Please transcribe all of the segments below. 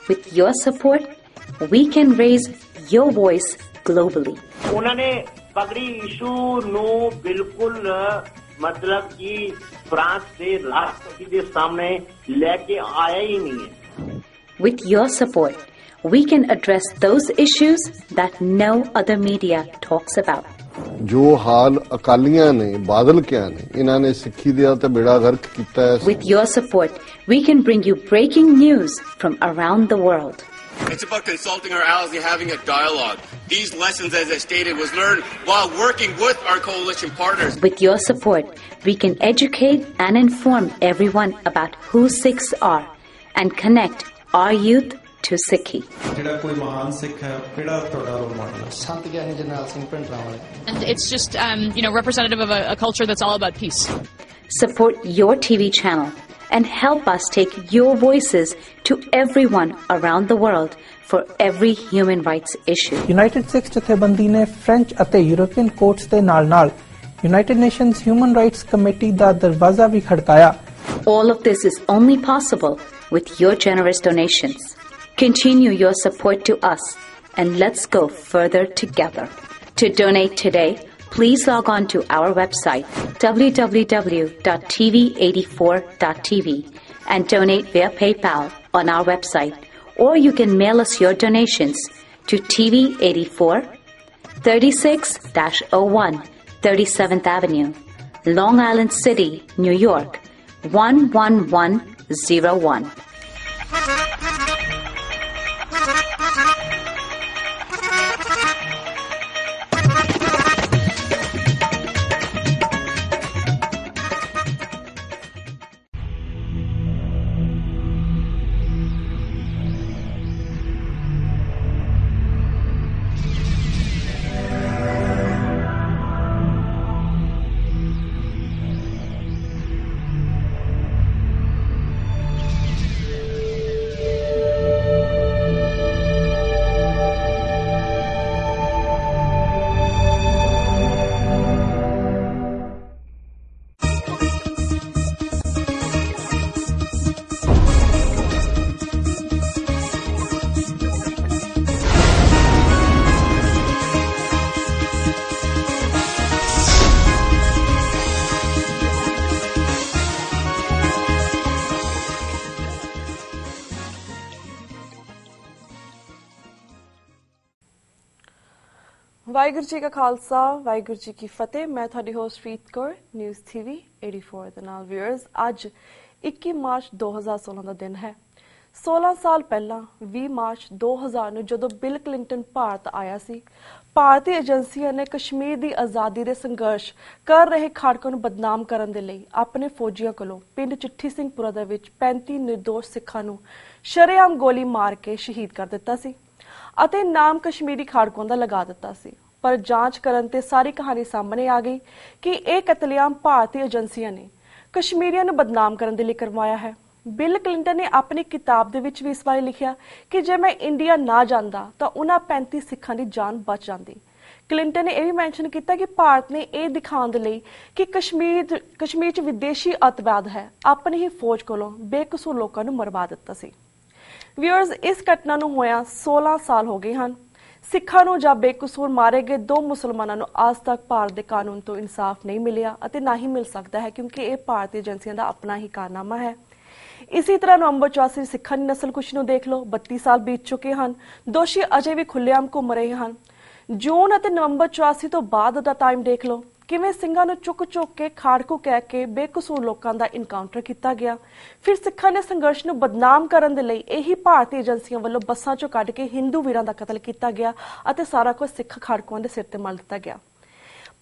With your support, we can raise your voice globally. उन्होंने पगड़ी issue ਨੂੰ ਬਿਲਕੁਲ मतलब कि फ्रांस ਦੇ ਰਾਸ਼ਟਰਪਤੀ ਦੇ ਸਾਹਮਣੇ ਲੈ ਕੇ ਆਇਆ ਹੀ ਨਹੀਂ ਹੈ. With your support, we can address those issues that no other media talks about. ਜੋ ਹਾਲ ਅਕਾਲੀਆਂ ਨੇ ਬਾਦਲ ਕਿਆ ਨੇ ਇਹਨਾਂ ਨੇ ਸਿੱਖੀ ਦਾ ਤੇ ਬੇੜਾ ਗਰਕ ਕੀਤਾ ਹੈ. With your support, we can bring you breaking news from around the world. It's about consulting our allies and having a dialogue. These lessons, as I stated, was learned while working with our coalition partners. With your support, we can educate and inform everyone about who Sikhs are and connect our youth to Sikhi. And it's just, representative of a culture that's all about peace. Support your TV channel and help us take your voices to everyone around the world for every human rights issue. United Sikhs ਜਥੇਬੰਦੀ ਨੇ French ਅਤੇ European courts ਦੇ ਨਾਲ-ਨਾਲ United Nations Human Rights Committee ਦਾ ਦਰਵਾਜ਼ਾ ਵੀ ਖੜਕਾਇਆ. All of this is only possible with your generous donations. Continue your support to us and let's go further together. To donate today, please log on to our website www.tv84.tv and donate via PayPal on our website, or you can mail us your donations to TV84 36-01 37th Avenue, Long Island City, New York 11101. Waheguru ji ਕਾ ਖਾਲਸਾ ਵਾਹਿਗੁਰੂ ਜੀ ਕੀ ਫਤਿਹ। ਮੈਂ ਤੁਹਾਡੀ host ਪ੍ਰੀਤ Kaur, news TV 84 ਦੇ ਨਾਲ viewers. ਅੱਜ 21 March 2016 ਦਾ ਦਿਨ ਹੈ। 16 ਸਾਲ ਪਹਿਲਾਂ 20 ਮਾਰਚ 2000 ਨੂੰ ਜਦੋਂ ਬਿਲ ਕਲਿੰਟਨ ਭਾਰਤ ਆਇਆ ਸੀ, ਭਾਰਤੀ ਏਜੰਸੀਆਂ ਨੇ ਕਸ਼ਮੀਰ ਦੀ ਆਜ਼ਾਦੀ ਦੇ ਸੰਘਰਸ਼ ਕਰ ਰਹੇ ਖਾੜਕਾਂ ਨੂੰ ਬਦਨਾਮ ਕਰਨ ਦੇ ਲਈ ਆਪਣੇ ਫੌਜੀਆਂ ਕੋਲੋਂ ਪਿੰਡ ਚਿੱਠੀ ਸਿੰਘਪੁਰਾ ਦੇ ਵਿੱਚ 35 ਨਿਰਦੋਸ਼ ਸਿੱਖਾਂ ਨੂੰ ਸ਼ਰੇਆਮ ਗੋਲੀ ਮਾਰ ਕੇ ਸ਼ਹੀਦ ਕਰ ਦਿੱਤਾ ਸੀ ਅਤੇ ਨਾਮ ਕਸ਼ਮੀਰੀ ਖਾੜਕੂਆਂ ਦਾ ਲਗਾ ਦਿੱਤਾ ਸੀ। ਪਰ ਜਾਂਚ ਕਰਨ ਤੇ ਸਾਰੀ ਕਹਾਣੀ ਸਾਹਮਣੇ ਆ ਗਈ ਕਿ ਇਹ ਕਤਲੇਆਮ ਭਾਰਤੀ ਏਜੰਸੀਆਂ ਨੇ ਕਸ਼ਮੀਰੀਆਂ ਨੂੰ ਬਦਨਾਮ ਕਰਨ ਦੇ ਲਈ ਕਰਵਾਇਆ ਹੈ। ਬਿਲ ਕਲਿੰਟਨ ਨੇ ਆਪਣੀ ਕਿਤਾਬ ਦੇ ਵਿੱਚ ਵੀ ਇਸ ਬਾਰੇ ਲਿਖਿਆ ਕਿ ਜੇ ਮੈਂ ਇੰਡੀਆ ਨਾ ਜਾਂਦਾ ਤਾਂ ਉਹਨਾਂ 35 ਸਿੱਖਾਂ ਦੀ ਜਾਨ ਬਚ ਜਾਂਦੀ। ਕਲਿੰਟਨ ਨੇ ਇਹ ਵੀ ਮੈਂਸ਼ਨ ਕੀਤਾ ਕਿ ਭਾਰਤ ਨੇ ਇਹ ਦਿਖਾਉਣ ਦੇ ਲਈ ਕਿ ਕਸ਼ਮੀਰ 'ਚ ਵਿਦੇਸ਼ੀ ਅੱਤਵਾਦ ਹੈ, ਆਪਣੀ ਹੀ ਫੌਜ ਕੋਲੋਂ ਬੇਕਸੂਰ ਲੋਕਾਂ ਨੂੰ ਮਰਵਾ ਦਿੱਤਾ ਸੀ। ਵਿਊਅਰਸ, ਇਸ ਘਟਨਾ ਨੂੰ ਹੋਇਆ 16 ਸਾਲ ਹੋ ਗਏ ਹਨ। ਸਿੱਖਾਂ ਨੂੰ ਜਾਂ ਬੇਕਸੂਰ ਮਾਰੇ ਗਏ 2 ਮੁਸਲਮਾਨਾਂ ਨੂੰ ਅੱਜ ਤੱਕ ਭਾਰਤ ਦੇ ਕਾਨੂੰਨ ਤੋਂ ਇਨਸਾਫ ਨਹੀਂ ਮਿਲਿਆ ਅਤੇ ਨਾ ਹੀ ਮਿਲ ਸਕਦਾ ਹੈ, ਕਿਉਂਕਿ ਇਹ ਭਾਰਤੀ ਏਜੰਸੀਆਂ ਦਾ ਆਪਣਾ ਹੀ ਕਾਰਨਾਮਾ ਹੈ। ਇਸੇ ਤਰ੍ਹਾਂ ਨਵੰਬਰ 84 ਸਿੱਖਾਂ ਦੀ ਨਸਲਕੁਸ਼ੀ ਨੂੰ ਦੇਖ ਲਓ। 32 ਸਾਲ ਬੀਤ ਚੁੱਕੇ ਹਨ, ਦੋਸ਼ੀ ਅਜੇ ਵੀ ਖੁੱਲ੍ਹੇਆਮ ਘੁੰਮ ਰਹੇ ਹਨ। ਜੂਨ ਅਤੇ ਨਵੰਬਰ 84 ਤੋਂ ਬਾਅਦ ਦਾ ਟਾਈਮ ਦੇਖ ਲਓ, ਕਿਵੇਂ ਸਿੰਘਾਂ ਨੂੰ ਚੁੱਕ ਕੇ ਖਾੜਕੂ ਕਹਿ ਕੇ ਬੇਕਸੂਰ ਲੋਕਾਂ ਦਾ ਇਨਕਾਊਂਟਰ ਕੀਤਾ ਗਿਆ। ਫਿਰ ਸਿੱਖਾਂ ਨੇ ਸੰਘਰਸ਼ ਨੂੰ ਬਦਨਾਮ ਕਰਨ ਦੇ ਲਈ ਇਹੀ ਭਾਰਤੀ ਏਜੰਸੀਆਂ ਵੱਲੋਂ ਬੱਸਾਂ ਚੋਂ ਕੱਢ ਕੇ ਹਿੰਦੂ ਵੀਰਾਂ ਦਾ ਕਤਲ ਕੀਤਾ ਗਿਆ ਅਤੇ ਸਾਰਾ ਕੁਝ ਸਿੱਖ ਖਾੜਕੂਆਂ ਦੇ ਸਿਰ ਤੇ ਮਲ ਦਿੱਤਾ ਗਿਆ।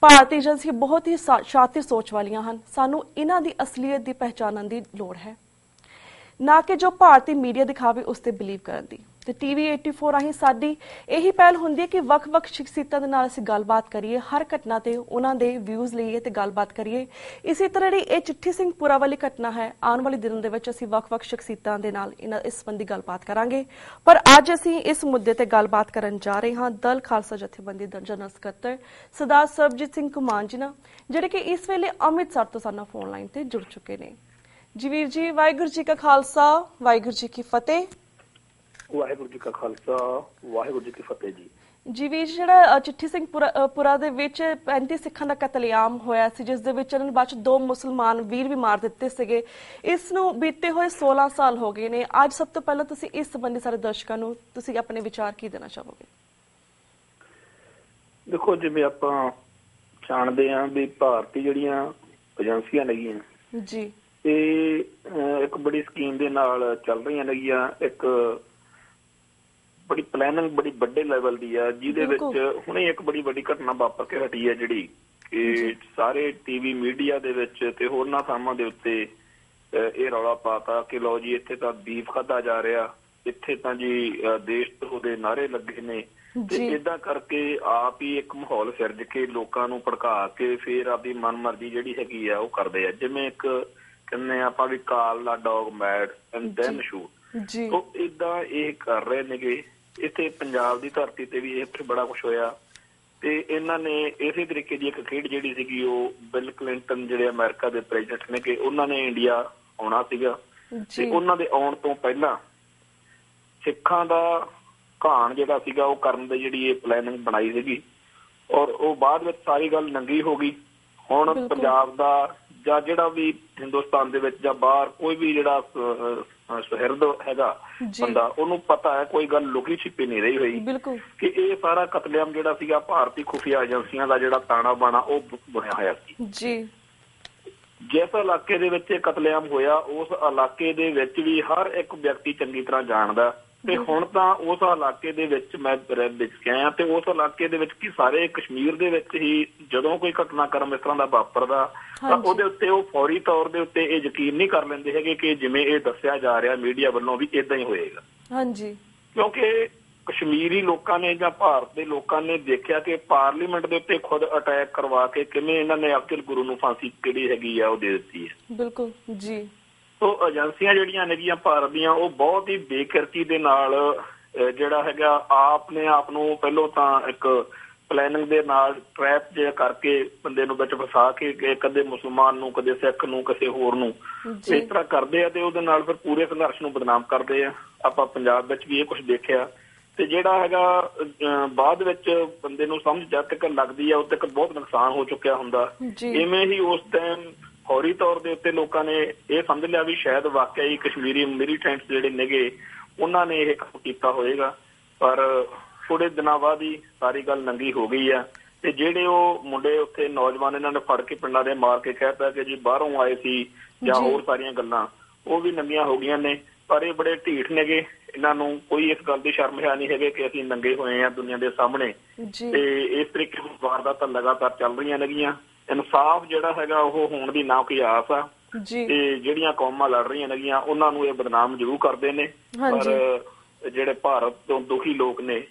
ਭਾਰਤੀ ਏਜੰਸੀਆਂ ਬਹੁਤ ਹੀ ਸ਼ਾਤਿਰ ਸੋਚ ਵਾਲੀਆਂ ਹਨ। ਸਾਨੂੰ ਇਹਨਾਂ ਦੀ ਅਸਲੀਅਤ ਦੀ ਪਹਿਚਾਣਨ ਦੀ ਲੋੜ ਹੈ, ਨਾ ਕਿ ਜੋ ਭਾਰਤੀ ਮੀਡੀਆ ਦਿਖਾਵੇ ਉਸ ਤੇ ਬਿਲੀਵ ਕਰਨ ਦੀ। ਤੇ TV 84 ਰਾਹੀਂ ਸਾਡੀ ਇਹੀ ਪਹਿਲ ਹੁੰਦੀ ਹੈ ਕਿ ਵੱਖ-ਵੱਖ ਸ਼ਖਸੀਅਤਾਂ ਦੇ ਨਾਲ ਅਸੀਂ ਗੱਲਬਾਤ ਕਰੀਏ, ਹਰ ਘਟਨਾ ਤੇ ਉਹਨਾਂ ਦੇ ਵਿਊਜ਼ ਲਈਏ ਤੇ ਗੱਲਬਾਤ ਕਰੀਏ। ਇਸੇ ਤਰ੍ਹਾਂ ਜਿਹੜੀ ਇਹ ਚਿੱਠੀ ਸਿੰਘਪੁਰਾ ਵਾਲੀ ਘਟਨਾ ਹੈ, ਆਉਣ ਵਾਲੇ ਦਿਨਾਂ ਦੇ ਵਿੱਚ ਅਸੀਂ ਵੱਖ-ਵੱਖ ਸ਼ਖਸੀਅਤਾਂ ਦੇ ਨਾਲ ਇਸ ਸੰਬੰਧੀ ਗੱਲਬਾਤ ਕਰਾਂਗੇ। ਪਰ ਅੱਜ ਅਸੀਂ ਇਸ ਮੁੱਦੇ ਤੇ ਗੱਲਬਾਤ ਕਰਨ ਜਾ ਰਹੇ ਹਾਂ ਦਲ ਖਾਲਸਾ ਜਥੇਬੰਦੀ ਦੇ ਜਨਰਲ ਸਕੱਤਰ ਸਰਦਾਰ ਸਰਬਜੀਤ ਸਿੰਘ ਘੁਮਾਣ ਜੀ ਨਾਲ, ਜਿਹੜੇ ਕਿ ਇਸ ਵੇਲੇ ਅੰਮ੍ਰਿਤਸਰ ਤੋਂ ਸਾਡੇ ਨਾਲ ਫੋਨ ਲਾਈਨ ਤੇ ਜੁੜ ਚੁੱਕੇ ਨੇ। ਜੀ ਵੀਰ ਜੀ, ਵਾਹਿਗੁਰੂ ਜੀ ਕਾ ਖਾਲਸਾ ਵਾਹਿਗੁਰੂ ਜੀ ਕੀ ਫਤਿਹ। ਵਾਹਿਗੁਰੂ ਜੀ ਕਾ ਖਾਲਸਾ, ਵਾਹਿਗੁਰੂ ਜੀ ਕੀ ਫਤਿਹ ਜੀ। ਜੀ ਵੀਰ, ਜਿਹੜਾ ਚਿੱਠੀ ਸਿੰਘ ਪੁਰਾ ਦੇ ਵਿੱਚ 35 ਸਿੱਖਾਂ ਦਾ ਕਤਲੇਆਮ ਹੋਇਆ ਸੀ, ਜਿਸ ਦੇ ਵਿੱਚ ਇਹਨਾਂ ਨੇ ਬਾਅਦ 'ਚ 2 ਮੁਸਲਮਾਨ ਵੀਰ ਵੀ ਮਾਰ ਦਿੱਤੇ ਸੀਗੇ, ਇਸ ਨੂੰ ਬੀਤੇ ਹੋਏ 16 ਸਾਲ ਹੋ ਗਏ ਨੇ। ਅੱਜ ਸਭ ਤੋਂ ਪਹਿਲਾਂ ਤੁਸੀਂ ਇਸ ਸੰਬੰਧੀ ਸਾਰੇ ਦਰਸ਼ਕਾਂ ਨੂੰ ਤੁਸੀਂ ਆਪਣੇ ਵਿਚਾਰ ਕੀ ਦੇਣਾ ਚਾਹੋਗੇ? ਦੇਖੋ, ਜਿਵੇਂ ਆਪਾਂ ਜਾਣਦੇ ਹਾਂ ਵੀ ਭਾਰਤੀ ਜਿਹੜੀਆਂ ਏਜੰਸੀਆਂ ਨੇਗੀਆਂ ਜੀ, ਇਹ ਇੱਕ ਬੜੀ ਸਕੀਮ ਦੇ ਨਾਲ ਚੱਲ ਰਹੀਆਂ ਨੇਗੀਆਂ। ਇੱਕ ਬੜੀ ਪਲੈਨਿੰਗ ਬੜੀ ਵੱਡੇ ਲੈਵਲ ਦੀ ਆ, ਜਿਹਦੇ ਵਿੱਚ ਹੁਣੇ ਇੱਕ ਬੜੀ ਵੱਡੀ ਘਟਨਾ ਵਾਪਰ ਕੇ ਹਟੀ ਹੈ, ਜਿਹੜੀ ਕਿ ਸਾਰੇ ਟੀਵੀ ਮੀਡੀਆ ਦੇ ਵਿੱਚ ਤੇ ਹੋਰਨਾਂ ਥਾਵਾਂ ਦੇ ਉੱਤੇ ਇਹ ਰੌਲਾ ਪਾਤਾ ਕਿ ਲਓ ਜੀ ਇੱਥੇ ਤਾਂ ਬੀਫ ਖਾਧਾ ਜਾ ਰਿਹਾ, ਇੱਥੇ ਤਾਂ ਜੀ ਦੇਸ਼ ਧਰੋਹ ਦੇ ਨਾਅਰੇ ਲੱਗੇ ਨੇ, ਤੇ ਏਦਾਂ ਕਰਕੇ ਆਪ ਹੀ ਇੱਕ ਮਾਹੌਲ ਸਿਰਜ ਕੇ ਲੋਕਾਂ ਨੂੰ ਭੜਕਾ ਕੇ ਫਿਰ ਆਪਦੀ ਮਨਮਰਜ਼ੀ ਜਿਹੜੀ ਹੈਗੀ ਆ ਉਹ ਕਰਦੇ ਆ। ਜਿਵੇਂ ਇੱਕ ਕਹਿੰਦੇ ਆਪਾਂ ਵੀ call the dog mad and then shoot, ਉਹ ਏਦਾਂ ਇਹ ਕਰ ਰਹੇ ਨੇਗੇ। ਇੱਥੇ ਪੰਜਾਬ ਦੀ ਧਰਤੀ ਤੇ ਵੀ ਇੱਥੇ ਬੜਾ ਕੁਛ ਹੋਇਆ, ਤੇ ਇਹਨਾਂ ਨੇ ਇਸੇ ਤਰੀਕੇ ਦੀ ਇੱਕ ਖੇਡ ਜਿਹੜੀ ਸੀਗੀ, ਉਹ ਬਿਲ ਕਲਿੰਟਨ ਜਿਹੜੇ ਅਮਰੀਕਾ ਦੇ ਪ੍ਰੈਜ਼ੀਡੈਂਟ ਨੇ, ਕਿ ਉਹਨਾਂ ਨੇ ਇੰਡੀਆ ਆਉਣਾ ਸੀਗਾ, ਤੇ ਉਹਨਾਂ ਦੇ ਆਉਣ ਤੋਂ ਪਹਿਲਾਂ ਸਿੱਖਾਂ ਦਾ ਘਾਣ ਜਿਹੜਾ ਸੀਗਾ ਉਹ ਕਰਨ ਦੀ ਜਿਹੜੀ ਇਹ ਪਲੈਨਿੰਗ ਬਣਾਈ ਸੀਗੀ, ਔਰ ਉਹ ਬਾਅਦ ਵਿੱਚ ਸਾਰੀ ਗੱਲ ਨੰਗੀ ਹੋ ਗਈ। ਹੁਣ ਪੰਜਾਬ ਦਾ ਜਾਂ ਜਿਹੜਾ ਵੀ ਹਿੰਦੁਸਤਾਨ ਦੇ ਵਿੱਚ ਜਾਂ ਬਾਹਰ ਕੋਈ ਵੀ ਜਿਹੜਾ ਸੁਹਿਰਦ ਹੈਗਾ ਬੰਦਾ, ਉਹਨੂੰ ਪਤਾ ਹੈ ਕੋਈ ਗੱਲ ਲੁਕੀ ਛਿਪੀ ਨਹੀਂ ਰਹੀ ਹੋਈ ਕਿ ਇਹ ਸਾਰਾ ਕਤਲੇਆਮ ਜਿਹੜਾ ਸੀਗਾ ਭਾਰਤੀ ਖੁਫੀਆ ਏਜੰਸੀਆਂ ਦਾ ਜਿਹੜਾ ਤਾਣਾ ਬਾਣਾ ਉਹ ਬਣਿਆ ਹੋਇਆ ਸੀ। ਜਿਸ ਇਲਾਕੇ ਦੇ ਵਿੱਚ ਇਹ ਕਤਲੇਆਮ ਹੋਇਆ, ਉਸ ਇਲਾਕੇ ਦੇ ਵਿੱਚ ਵੀ ਹਰ ਇੱਕ ਵਿਅਕਤੀ ਚੰਗੀ ਤਰ੍ਹਾਂ ਜਾਣਦਾ, ਤੇ ਹੁਣ ਤਾਂ ਉਸ ਇਲਾਕੇ ਦੇ ਵਿੱਚ ਮੈਂ ਵਿੱਚ ਗਿਆ, ਤੇ ਉਸ ਇਲਾਕੇ ਦੇ ਵਿੱਚ ਕੀ ਸਾਰੇ ਕਸ਼ਮੀਰ ਦੇ ਵਿੱਚ ਹੀ ਜਦੋਂ ਕੋਈ ਘਟਨਾਕ੍ਰਮ ਇਸ ਤਰ੍ਹਾਂ ਦਾ ਵਾਪਰਦਾ ਤਾਂ ਉਹਦੇ ਉੱਤੇ ਉਹ ਫੌਰੀ ਤੌਰ ਦੇ ਉੱਤੇ ਇਹ ਯਕੀਨ ਨਹੀਂ ਕਰ ਲੈਂਦੇ ਹੈਗੇ ਕਿ ਜਿਵੇਂ ਇਹ ਦੱਸਿਆ ਜਾ ਰਿਹਾ ਮੀਡੀਆ ਵੱਲੋਂ ਵੀ ਏਦਾਂ ਹੀ ਹੋਏਗਾ। ਕਿਉਂਕਿ ਕਸ਼ਮੀਰੀ ਲੋਕਾਂ ਨੇ ਜਾਂ ਭਾਰਤ ਦੇ ਲੋਕਾਂ ਨੇ ਦੇਖਿਆ ਕਿ ਪਾਰਲੀਮੈਂਟ ਦੇ ਉੱਤੇ ਖੁਦ ਅਟੈਕ ਕਰਵਾ ਕੇ ਕਿਵੇਂ ਇਹਨਾਂ ਨੇ ਅਬਦੁਲ ਗੁਰੂ ਨੂੰ ਫਾਂਸੀ ਜਿਹੜੀ ਹੈਗੀ ਆ ਉਹ ਦੇ ਦਿੱਤੀ ਹੈ। ਬਿਲਕੁਲ ਜੀ। ਸੋ ਏਜੰਸੀਆਂ ਜਿਹੜੀਆਂ ਨੇਗੀਆਂ ਭਾਰਤ ਦੀਆਂ, ਉਹ ਬਹੁਤ ਹੀ ਬੇਕਿਰਕੀ ਦੇ ਨਾਲ ਜਿਹੜਾ ਹੈਗਾ ਆਪ ਨੇ ਆਪ ਨੂੰ ਪਹਿਲੋਂ ਤਾਂ ਇੱਕ ਪਲੈਨਿੰਗ ਦੇ ਨਾਲ ਟਰੈਪ ਜਿਹਾ ਕਰਕੇ ਬੰਦੇ ਨੂੰ ਵਿੱਚ ਫਸਾ ਕੇ ਕਦੇ ਮੁਸਲਮਾਨ ਨੂੰ, ਕਦੇ ਸਿੱਖ ਨੂੰ, ਕਿਸੇ ਹੋਰ ਨੂੰ ਇਸ ਤਰ੍ਹਾਂ ਕਰਦੇ ਆ, ਤੇ ਉਹਦੇ ਨਾਲ ਫਿਰ ਪੂਰੇ ਸੰਘਰਸ਼ ਨੂੰ ਬਦਨਾਮ ਕਰਦੇ ਆ। ਆਪਾਂ ਪੰਜਾਬ ਵਿੱਚ ਵੀ ਇਹ ਕੁਛ ਦੇਖਿਆ, ਤੇ ਜਿਹੜਾ ਹੈਗਾ ਬਾਅਦ ਵਿੱਚ ਬੰਦੇ ਨੂੰ ਸਮਝ ਜਦ ਤੱਕ ਲੱਗਦੀ ਆ ਉਦੋਂ ਤੱਕ ਬਹੁਤ ਨੁਕਸਾਨ ਹੋ ਚੁੱਕਿਆ ਹੁੰਦਾ। ਇਵੇਂ ਹੀ ਉਸ ਟਾਈਮ ਫੌਰੀ ਤੌਰ ਦੇ ਉੱਤੇ ਲੋਕਾਂ ਨੇ ਇਹ ਸਮਝ ਲਿਆ ਵੀ ਸ਼ਾਇਦ ਵਾਕਿਆ ਹੀ ਕਸ਼ਮੀਰੀ ਮਿਲੀਟੈਂਟਸ ਜਿਹੜੇ ਨੇਗੇ ਉਹਨਾਂ ਨੇ ਇਹ ਕੰਮ ਕੀਤਾ ਹੋਏਗਾ, ਪਰ ਥੋੜੇ ਦਿਨਾਂ ਬਾਅਦ ਹੀ ਸਾਰੀ ਗੱਲ ਨੰਗੀ ਹੋ ਗਈ ਆ। ਤੇ ਜਿਹੜੇ ਉਹ ਮੁੰਡੇ ਉੱਥੇ ਨੌਜਵਾਨ ਇਹਨਾਂ ਨੇ ਫੜ ਕੇ ਪਿੰਡਾਂ ਦੇ ਮਾਰ ਕੇ ਕਹਿਤਾ ਕਿ ਜੀ ਬਾਹਰੋਂ ਆਏ ਸੀ ਜਾਂ ਹੋਰ ਸਾਰੀਆਂ ਗੱਲਾਂ, ਉਹ ਵੀ ਨੰਗੀਆਂ ਹੋ ਗਈਆਂ ਨੇ। ਪਰ ਇਹ ਬੜੇ ਢੀਠ ਨੇਗੇ, ਇਹਨਾਂ ਨੂੰ ਕੋਈ ਇਸ ਗੱਲ ਦੀ ਸ਼ਰਮ ਹੈ ਨਹੀਂ ਹੈਗੇ ਕਿ ਅਸੀਂ ਨੰਗੇ ਹੋਏ ਆ ਦੁਨੀਆ ਦੇ ਸਾਹਮਣੇ, ਤੇ ਇਸ ਤਰੀਕੇ ਦੀ ਵਾਰਦਾਤਾਂ ਲਗਾਤਾਰ ਚੱਲ ਰਹੀਆਂ ਨੇਗੀਆਂ। ਇਨਸਾਫ ਜਿਹੜਾ ਹੈਗਾ ਉਹ ਹੋਣ ਦੀ ਨਾ ਕੋਈ ਆਸ ਆ, ਤੇ ਜਿਹੜੀਆਂ ਕੌਮਾਂ ਲੜ ਰਹੀਆਂ ਨੇਗੀਆਂ ਉਹਨਾਂ ਨੂੰ ਇਹ ਬਦਨਾਮ ਜ਼ਰੂਰ ਕਰਦੇ ਨੇ, ਪਰ ਜਿਹੜੇ ਭਾਰਤ ਤੋਂ ਦੁਖੀ ਲੋਕ ਨੇ,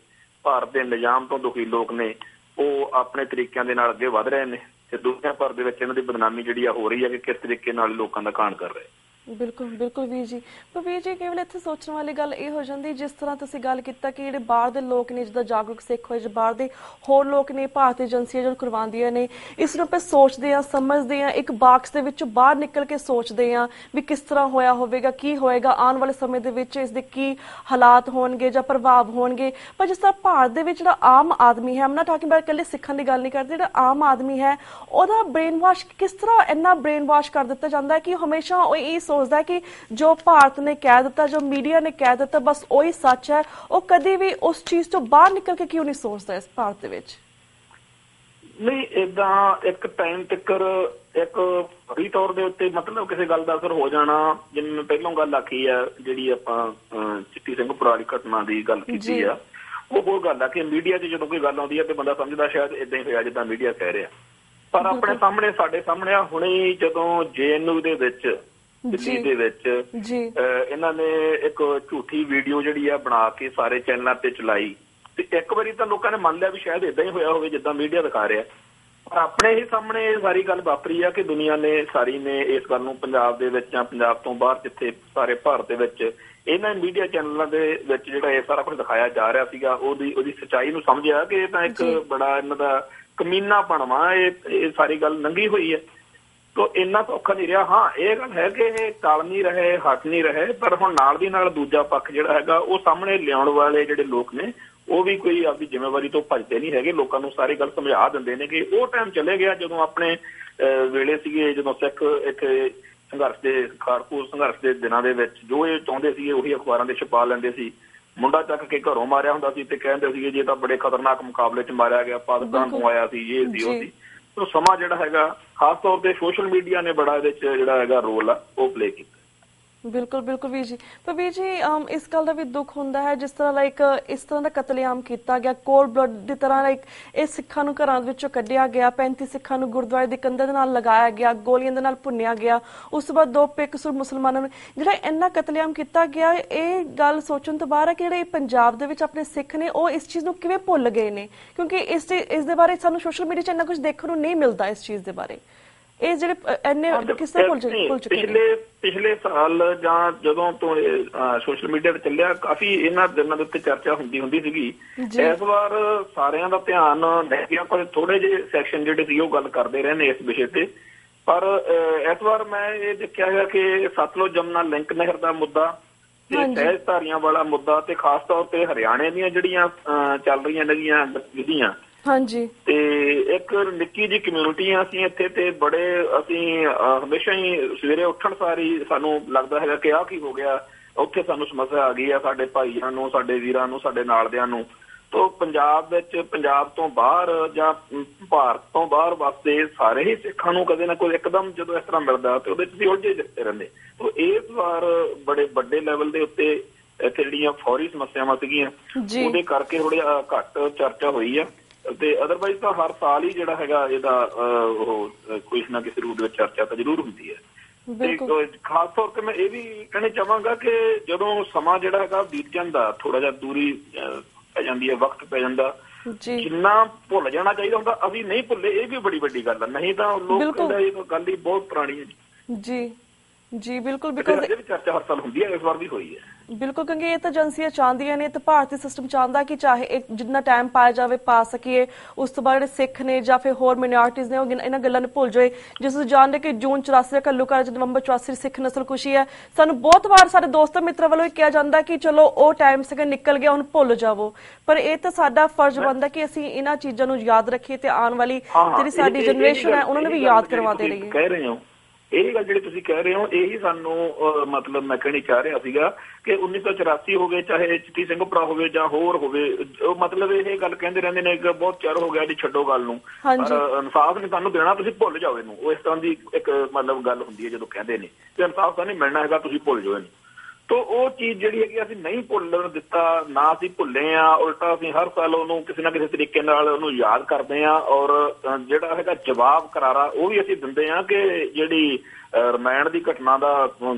ਭਾਰਤ ਦੇ ਨਿਜ਼ਾਮ ਤੋਂ ਦੁਖੀ ਲੋਕ ਨੇ, ਉਹ ਆਪਣੇ ਤਰੀਕਿਆਂ ਦੇ ਨਾਲ ਅੱਗੇ ਵਧ ਰਹੇ ਨੇ, ਤੇ ਦੁਨੀਆ ਭਰ ਦੇ ਵਿੱਚ ਇਹਨਾਂ ਦੀ ਬਦਨਾਮੀ ਜਿਹੜੀ ਆ ਹੋ ਰਹੀ ਹੈ ਕਿ ਕਿਸ ਤਰੀਕੇ ਨਾਲ ਲੋਕਾਂ ਦਾ ਘਾਣ ਕਰ ਰਹੇ। ਬਿਲਕੁਲ ਬਿਲਕੁਲ ਵੀਰ ਜੀ। ਪਰ ਵੀਰ ਜੀ, ਕੇਵਲ ਇੱਥੇ ਸੋਚਣ ਵਾਲੀ ਗੱਲ ਇਹ ਹੋ ਜਾਂਦੀ, ਜਿਸ ਤਰ੍ਹਾਂ ਤੁਸੀਂ ਗੱਲ ਕੀਤਾ ਕਿ ਜਿਹੜੇ ਬਾਹਰ ਦੇ ਲੋਕ ਨੇ, ਜਿੱਦਾਂ ਜਾਗਰੂਕ ਸਿੱਖ ਹੋਏ, ਬਾਹਰ ਦੇ ਹੋਰ ਲੋਕ ਨੇ, ਭਾਰਤੀ ਏਜੰਸੀਆਂ ਜੋ ਕਰਵਾਉਂਦੀਆਂ ਨੇ, ਇਸ ਨੂੰ ਆਪਾਂ ਸੋਚਦੇ ਹਾਂ, ਸਮਝਦੇ ਹਾਂ, ਇੱਕ ਬਾਕਸ ਦੇ ਵਿੱਚੋਂ ਬਾਹਰ ਨਿਕਲ ਕੇ ਸੋਚਦੇ ਹਾਂ ਵੀ ਕਿਸ ਤਰ੍ਹਾਂ ਹੋਇਆ ਹੋਵੇਗਾ, ਕੀ ਹੋਏਗਾ ਆਉਣ ਵਾਲੇ ਸਮੇਂ ਦੇ ਵਿੱਚ, ਇਸ ਦੇ ਕੀ ਹਾਲਾਤ ਹੋਣਗੇ ਜਾਂ ਪ੍ਰਭਾਵ ਹੋਣਗੇ। ਪਰ ਜਿਸ ਤਰ੍ਹਾਂ ਭਾਰਤ ਦੇ ਵਿੱਚ ਜਿਹੜਾ ਆਮ ਆਦਮੀ ਹੈ, ਆਮ ਨਾ ਟਾਕਿੰਗ ਅਬਾਊਟ ਇਕੱਲੇ ਸਿੱਖਾਂ ਦੀ ਗੱਲ ਨਹੀਂ ਕਰਦੇ, ਜਿਹੜਾ ਆਮ ਆਦਮੀ ਹੈ ਉਹਦਾ ਬ੍ਰੇਨ ਵਾਸ਼ ਕਿਸ ਤਰ੍ਹਾਂ ਇੰਨਾ ਬ੍ਰੇਨ ਵਾਸ਼ ਕਰ ਦਿੱਤਾ ਜਾਂਦਾ ਹੈ ਕਿ ਹਮੇਸ਼ਾ ਉਹ ਇਹ ਸੋਚਦਾ ਕਿ ਜੋ ਭਾਰਤ ਨੇ ਕਹਿ ਦਿੱਤਾ, ਜੋ ਮੀਡੀਆ ਨੇ ਕਹਿ ਦਿੱਤਾ, ਬਸ ਉਹੀ ਸੱਚ ਹੈ। ਉਹ ਕਦੇ ਵੀ ਉਸ ਚੀਜ਼ ਤੋਂ ਬਾਹਰ ਨਿਕਲ ਕੇ ਕਿਉਂ ਨਹੀਂ ਸੋਚਦਾ ਇਸ ਭਾਰਤ ਦੇ ਵਿੱਚ? ਨਹੀਂ, ਏਦਾਂ ਇੱਕ ਟਾਈਮ ਤੱਕ ਇੱਕ ਫਰੀ ਤੌਰ ਦੇ ਉੱਤੇ ਮਤਲਬ ਕਿਸੇ ਗੱਲ ਦਾ ਅਸਰ ਹੋ ਜਾਣਾ। ਜਿਵੇਂ ਮੈਂ ਪਹਿਲਾਂ ਗੱਲ ਆਖੀ ਆ, ਜਿਹੜੀ ਆਪਾਂ ਚਿੱਟੀ ਸਿੰਘ ਪੁਰਾ ਦੀ ਘਟਨਾ ਦੀ ਗੱਲ ਕੀਤੀ ਆ, ਉਹ ਹੋਰ ਗੱਲ ਆ ਕਿ ਮੀਡੀਆ 'ਚ ਜਦੋਂ ਕੋਈ ਗੱਲ ਆਉਂਦੀ ਹੈ ਤੇ ਬੰਦਾ ਸਮਝਦਾ ਸ਼ਾਇਦ ਏਦਾਂ ਹੀ ਹੋਇਆ ਜਿੱਦਾਂ ਮੀਡੀਆ ਕਹਿ ਰਿਹਾ, ਪਰ ਆਪਣੇ ਸਾਹਮਣੇ, ਸਾਡੇ ਸਾਹਮਣੇ ਆ ਹੁਣੇ ਜਦੋਂ JNU ਦੇ ਵਿੱਚ, ਦਿੱਲੀ ਦੇ ਵਿੱਚ ਇਹਨਾਂ ਨੇ ਇੱਕ ਝੂਠੀ ਵੀਡੀਓ ਜਿਹੜੀ ਆ ਬਣਾ ਕੇ ਸਾਰੇ ਚੈਨਲਾਂ ਤੇ ਚਲਾਈ, ਤੇ ਇੱਕ ਵਾਰੀ ਤਾਂ ਲੋਕਾਂ ਨੇ ਮੰਨ ਲਿਆ ਵੀ ਸ਼ਾਇਦ ਏਦਾਂ ਹੀ ਹੋਇਆ ਹੋਵੇ ਜਿੱਦਾਂ ਮੀਡੀਆ ਦਿਖਾ ਰਿਹਾ, ਪਰ ਆਪਣੇ ਹੀ ਸਾਹਮਣੇ ਇਹ ਸਾਰੀ ਗੱਲ ਵਾਪਰੀ ਆ ਕਿ ਦੁਨੀਆ ਨੇ ਸਾਰੀ ਨੇ ਇਸ ਗੱਲ ਨੂੰ ਪੰਜਾਬ ਦੇ ਵਿੱਚ ਜਾਂ ਪੰਜਾਬ ਤੋਂ ਬਾਹਰ ਜਿੱਥੇ ਸਾਰੇ ਭਾਰਤ ਦੇ ਵਿੱਚ ਇਹਨਾਂ ਮੀਡੀਆ ਚੈਨਲਾਂ ਦੇ ਵਿੱਚ ਜਿਹੜਾ ਇਹ ਸਾਰਾ ਕੁਝ ਦਿਖਾਇਆ ਜਾ ਰਿਹਾ ਸੀਗਾ, ਉਹਦੀ ਸੱਚਾਈ ਨੂੰ ਸਮਝਿਆ ਕਿ ਇਹ ਤਾਂ ਇੱਕ ਬੜਾ ਇਹਨਾਂ ਦਾ ਕਮੀਨਾ ਬਣਵਾ, ਇਹ ਸਾਰੀ ਗੱਲ ਨੰਗੀ ਹੋਈ ਹੈ। ਤੋ ਇੰਨਾ ਸੌਖਾ ਨਹੀਂ ਰਿਹਾ। ਹਾਂ, ਇਹ ਗੱਲ ਹੈ ਕਿ ਇਹ ਟਲ ਨਹੀਂ ਰਹੇ, ਹਟ ਨਹੀਂ ਰਹੇ, ਪਰ ਹੁਣ ਨਾਲ ਦੀ ਨਾਲ ਦੂਜਾ ਪੱਖ ਜਿਹੜਾ ਹੈਗਾ ਉਹ ਸਾਹਮਣੇ ਲਿਆਉਣ ਵਾਲੇ ਜਿਹੜੇ ਲੋਕ ਨੇ ਉਹ ਵੀ ਕੋਈ ਆਪਣੀ ਜ਼ਿੰਮੇਵਾਰੀ ਤੋਂ ਭੱਜਦੇ ਨਹੀਂ ਹੈਗੇ। ਲੋਕਾਂ ਨੂੰ ਸਾਰੀ ਗੱਲ ਸਮਝਾ ਦਿੰਦੇ ਨੇ ਕਿ ਉਹ ਟਾਈਮ ਚਲੇ ਗਿਆ ਜਦੋਂ ਆਪਣੇ ਵੇਲੇ ਸੀਗੇ, ਜਦੋਂ ਸਿੱਖ ਇੱਥੇ ਸੰਘਰਸ਼ ਦੇ ਖਾੜਕੂਟ ਸੰਘਰਸ਼ ਦੇ ਦਿਨਾਂ ਦੇ ਵਿੱਚ ਜੋ ਇਹ ਚਾਹੁੰਦੇ ਸੀਗੇ ਉਹੀ ਅਖਬਾਰਾਂ ਦੇ ਛਪਾ ਲੈਂਦੇ ਸੀ। ਮੁੰਡਾ ਚੱਕ ਕੇ ਘਰੋਂ ਮਾਰਿਆ ਹੁੰਦਾ ਸੀ ਤੇ ਕਹਿੰਦੇ ਸੀਗੇ ਜੇ ਤਾਂ ਬੜੇ ਖਤਰਨਾਕ ਮੁਕਾਬਲੇ 'ਚ ਮਾਰਿਆ ਗਿਆ, ਪਾਕਿਸਤਾਨ ਤੋਂ ਆਇਆ ਸੀ, ਇਹ ਸੀ ਉਹ ਸੀ। ਤੋ ਸਮਾਂ ਜਿਹੜਾ ਹੈਗਾ ਖਾਸ ਤੌਰ ਤੇ ਸੋਸ਼ਲ ਮੀਡੀਆ ਨੇ ਬੜਾ ਇਹਦੇ 'ਚ ਜਿਹੜਾ ਹੈਗਾ ਰੋਲ ਆ ਉਹ ਪਲੇ ਕੀਤਾ। ਬਿਲਕੁਲ ਬਿਲਕੁਲ ਵੀਰ ਜੀ। ਪਰ ਵੀਰ ਜੀ ਇਸ ਗੱਲ ਦਾ ਵੀ ਦੁੱਖ ਹੁੰਦਾ ਹੈ ਜਿਸ ਤਰ੍ਹਾਂ ਇਸ ਤਰ੍ਹਾਂ ਦਾ ਕਤਲੇਆਮ ਕੀਤਾ ਗਿਆ, ਕੋਲਡ ਬਲੱਡ ਦੀ ਤਰ੍ਹਾਂ ਇਹ ਸਿੱਖਾਂ ਨੂੰ ਘਰਾਂ ਵਿੱਚੋਂ ਕੱਢਿਆ ਗਿਆ, 35 ਸਿੱਖਾਂ ਨੂੰ ਗੁਰਦੁਆਰੇ ਦੀ ਕੰਧਾਂ ਦੇ ਨਾਲ ਲਗਾਇਆ ਗਿਆ, ਗੋਲੀਆਂ ਦੇ ਨਾਲ ਭੁੰਨਿਆ ਗਿਆ, ਉਸ ਤੋਂ ਬਾਅਦ 2 ਬੇਕਸੂਰ ਮੁਸਲਮਾਨਾਂ ਨੂੰ ਜਿਹੜਾ ਇੰਨਾ ਕਤਲੇਆਮ ਕੀਤਾ ਗਿਆ। ਇਹ ਗੱਲ ਸੋਚਣ ਤੋਂ ਬਾਹਰ ਹੈ ਕਿ ਜਿਹੜੇ ਪੰਜਾਬ ਦੇ ਵਿੱਚ ਆਪਣੇ ਸਿੱਖ ਨੇ ਉਹ ਇਸ ਚੀਜ਼ ਨੂੰ ਕਿਵੇਂ ਭੁੱਲ ਗਏ ਨੇ, ਕਿਉਂਕਿ ਇਸ ਦੇ ਬਾਰੇ ਸਾਨੂੰ ਸੋਸ਼ਲ ਮੀਡੀਆ 'ਚ ਇੰਨਾ ਕੁਝ ਦੇਖਣ ਨੂੰ ਨਹੀਂ ਮਿਲਦਾ। ਇਸ ਚੀਜ਼ ਦੇ ਬਾਰੇ ਇਹ ਜਿਹੜੇ ਇੰਨੇ ਕਿਸ ਤਰ੍ਹਾਂ ਭੁੱਲ ਚੁੱਕੇ ਨੇ? ਪਿਛਲੇ ਸਾਲ ਜਾਂ ਜਦੋਂ ਤੋਂ ਸੋਸ਼ਲ ਮੀਡੀਆ ਤੇ ਚੱਲਿਆ ਕਾਫੀ ਇਹਨਾਂ ਦਿਨਾਂ ਦੇ ਉੱਤੇ ਚਰਚਾ ਹੁੰਦੀ ਸੀਗੀ। ਇਸ ਵਾਰ ਸਾਰਿਆਂ ਦਾ ਧਿਆਨ ਲੈ ਗਿਆ, ਪਰ ਥੋੜੇ ਜਿਹੇ ਸੈਕਸ਼ਨ ਜਿਹੜੇ ਸੀ ਉਹ ਗੱਲ ਕਰਦੇ ਰਹੇ ਨੇ ਇਸ ਵਿਸ਼ੇ ਤੇ। ਪਰ ਇਸ ਵਾਰ ਮੈਂ ਇਹ ਦੇਖਿਆ ਹੈ ਕਿ ਸਤਲੁਜ ਜਮਨਾ ਲਿੰਕ ਨਹਿਰ ਦਾ ਮੁੱਦਾ ਤੇ ਸਹਿਜਧਾਰੀਆਂ ਵਾਲਾ ਮੁੱਦਾ ਤੇ ਖਾਸ ਤੌਰ ਤੇ ਹਰਿਆਣੇ ਦੀਆਂ ਜਿਹੜੀਆਂ ਚੱਲ ਰਹੀਆਂ ਨੇਗੀਆਂ ਗਤੀਵਿਧੀਆਂ, ਹਾਂਜੀ, ਤੇ ਇੱਕ ਨਿੱਕੀ ਜਿਹੀ ਕਮਿਊਨਿਟੀ ਆ ਅਸੀਂ ਇੱਥੇ ਤੇ ਬੜੇ ਅਸੀਂ ਹਮੇਸ਼ਾ ਹੀ ਸਵੇਰੇ ਉੱਠਣ ਸਾਰੀ ਸਾਨੂੰ ਲੱਗਦਾ ਹੈਗਾ ਕਿ ਆਹ ਕੀ ਹੋ ਗਿਆ, ਉੱਥੇ ਸਾਨੂੰ ਸਮੱਸਿਆ ਆ ਗਈ ਆ ਸਾਡੇ ਭਾਈਆਂ ਨੂੰ, ਸਾਡੇ ਵੀਰਾਂ ਨੂੰ, ਸਾਡੇ ਨਾਲਦਿਆਂ ਨੂੰ। ਤੋ ਪੰਜਾਬ ਵਿੱਚ, ਪੰਜਾਬ ਤੋਂ ਬਾਹਰ ਜਾਂ ਭਾਰਤ ਤੋਂ ਬਾਹਰ ਵਸਦੇ ਸਾਰੇ ਹੀ ਸਿੱਖਾਂ ਨੂੰ ਕਦੇ ਨਾ ਕੋਈ ਇੱਕਦਮ ਜਦੋਂ ਇਸ ਤਰ੍ਹਾਂ ਮਿਲਦਾ ਤੇ ਉਹਦੇ 'ਚ ਅਸੀਂ ਉਲਝੇ ਰਹਿੰਦੇ। ਤੋ ਇਸ ਵਾਰ ਬੜੇ ਵੱਡੇ ਲੈਵਲ ਦੇ ਉੱਤੇ ਇੱਥੇ ਜਿਹੜੀਆਂ ਫੌਰੀ ਸਮੱਸਿਆਵਾਂ ਸੀਗੀਆਂ ਉਹਦੇ ਕਰਕੇ ਥੋੜੀ ਘੱਟ ਚਰਚਾ ਹੋਈ ਆ। ਤੇ ਅਦਰਵਾਈਜ਼ ਤਾਂ ਹਰ ਸਾਲ ਹੀ ਜਿਹੜਾ ਹੈਗਾ ਇਹਦਾ ਉਹ ਕੋਈ ਨਾ ਕਿਸੇ ਰੂਪ ਵਿੱਚ ਚਰਚਾ ਤਾਂ ਜ਼ਰੂਰ ਹੁੰਦੀ ਹੈ। ਤੇ ਖਾਸ ਤੌਰ ਤੇ ਮੈਂ ਇਹ ਵੀ ਕਹਿਣਾ ਚਾਹਾਂਗਾ ਕਿ ਜਦੋਂ ਸਮਾਂ ਜਿਹੜਾ ਹੈਗਾ ਬੀਤ ਜਾਂਦਾ, ਥੋੜਾ ਜਿਹਾ ਦੂਰੀ ਪੈ ਜਾਂਦੀ ਹੈ, ਵਕਤ ਪੈ ਜਾਂਦਾ, ਜਿੰਨਾ ਭੁੱਲ ਜਾਣਾ ਚਾਹੀਦਾ ਹੁੰਦਾ ਅਸੀਂ ਨਹੀਂ ਭੁੱਲੇ, ਇਹ ਵੀ ਬੜੀ ਵੱਡੀ ਗੱਲ ਹੈ। ਨਹੀਂ ਤਾਂ ਲੋਕ ਕਹਿੰਦਾ ਇਹ ਗੱਲ ਹੀ ਬਹੁਤ ਪੁਰਾਣੀ ਹੈ ਜੀ। ਜੀ ਬਿਲਕੁਲ, ਬਿਕੋਜ਼ ਇਹ ਵੀ ਚਰਚਾ ਹਰ ਸਾਲ ਹੁੰਦੀ ਹੈ, ਇਸ ਵਾਰ ਵੀ ਹੋਈ ਹੈ। ਬਿਲਕੁਲ, ਕਿਉਂਕਿ ਇਹ ਤਾਂ ਏਜੰਸੀਆਂ ਚਾਹੁੰਦੀਆਂ ਨੇ ਤੇ ਭਾਰਤੀ ਸਿਸਟਮ ਚਾਹੁੰਦਾ ਕਿ ਚਾਹੇ ਜਿੰਨਾ ਟਾਈਮ ਪਾਇਆ ਜਾਵੇ ਪਾ ਸਕੀਏ, ਉਸ ਤੋਂ ਬਾਅਦ ਜਿਹੜੇ ਸਿੱਖ ਨੇ ਜਾਂ ਫਿਰ ਹੋਰ ਮਿਨੋਰਟੀਜ਼ ਨੇ ਉਹ ਇਹਨਾਂ ਗੱਲਾਂ ਨੂੰ ਭੁੱਲ ਜਾਏ। ਜਿਸ ਤੁਸੀਂ ਜਾਣਦੇ ਕਿ ਜੂਨ 84 ਘੱਲੂਘਾਰਾ 'ਚ ਨਵੰਬਰ 84 ਸਿੱਖ ਨਸਲਕੁਸ਼ੀ ਹੈ। ਸਾਨੂੰ ਬਹੁਤ ਵਾਰ ਸਾਡੇ ਦੋਸਤਾਂ ਮਿੱਤਰਾਂ ਵੱਲੋਂ ਕਿਹਾ ਜਾਂਦਾ ਕਿ ਚਲੋ ਉਹ ਟਾਈਮ ਸੀਗਾ, ਨਿਕਲ ਗਿਆ, ਹੁਣ ਭੁੱਲ ਜਾਵੋ। ਪਰ ਇਹ ਤਾਂ ਸਾਡਾ ਫਰਜ਼ ਬਣਦਾ ਕਿ ਅਸੀਂ ਇਹਨਾਂ ਚੀਜ਼ਾਂ ਨੂੰ ਯਾਦ ਰੱਖੀਏ ਤੇ ਆਉਣ ਵਾਲੀ ਜਿਹੜੀ ਸਾਡੀ ਜਨਰੇਸ਼ਨ ਹੈ ਉਹਨਾਂ ਨੂੰ ਵੀ ਯਾਦ ਕਰਵਾਉਂਦੇ ਰਹੀਏ। ਕਹਿ ਰਹੇ ਹੋ ਇਹ ਗੱਲ ਜਿਹੜੀ ਤੁਸੀਂ ਕਹਿ ਰਹੇ ਹੋ ਇਹੀ ਸਾਨੂੰ ਮਤਲਬ ਮੈਂ ਕਹਿਣੀ ਚਾਹ ਰਿਹਾ ਸੀਗਾ ਕਿ 1984 ਹੋਵੇ, ਚਾਹੇ ਚਿੱਟੀ ਸਿੰਘ ਭਰਾ ਹੋਵੇ ਜਾਂ ਹੋਰ ਹੋਵੇ, ਉਹ ਮਤਲਬ ਇਹ ਗੱਲ ਕਹਿੰਦੇ ਰਹਿੰਦੇ ਨੇ ਕਿ ਬਹੁਤ ਚਿਰ ਹੋ ਗਿਆ ਜੀ, ਛੱਡੋ ਗੱਲ ਨੂੰ, ਪਰ ਇਨਸਾਫ ਨਹੀਂ ਤੁਹਾਨੂੰ ਦੇਣਾ, ਤੁਸੀਂ ਭੁੱਲ ਜਾਓ ਇਹਨੂੰ। ਉਹ ਇਸ ਤਰ੍ਹਾਂ ਦੀ ਇੱਕ ਮਤਲਬ ਗੱਲ ਹੁੰਦੀ ਹੈ ਜਦੋਂ ਕਹਿੰਦੇ ਨੇ ਕਿ ਇਨਸਾਫ ਤਾਂ ਨਹੀਂ ਮਿਲਣਾ ਹੈਗਾ, ਤੁਸੀਂ ਭੁੱਲ ਜਾਓ ਇਹਨੂੰ। ਤੋ ਉਹ ਚੀਜ਼ ਜਿਹੜੀ ਹੈਗੀ ਅਸੀਂ ਨਹੀਂ ਭੁੱਲਣ ਦਿੱਤਾ, ਨਾ ਅਸੀਂ ਭੁੱਲੇ ਆ, ਉਲਟਾ ਅਸੀਂ ਹਰ ਸਾਲ ਉਹਨੂੰ ਕਿਸੇ ਨਾ ਕਿਸੇ ਤਰੀਕੇ ਨਾਲ ਉਹਨੂੰ ਯਾਦ ਕਰਦੇ ਆ। ਔਰ ਜਿਹੜਾ ਹੈਗਾ ਜਵਾਬ ਕਰਾਰਾ ਉਹ ਵੀ ਅਸੀਂ ਦਿੰਦੇ ਆ ਕਿ ਜਿਹੜੀ ਰਮਾਇਣ ਦੀ ਘਟਨਾ ਦਾ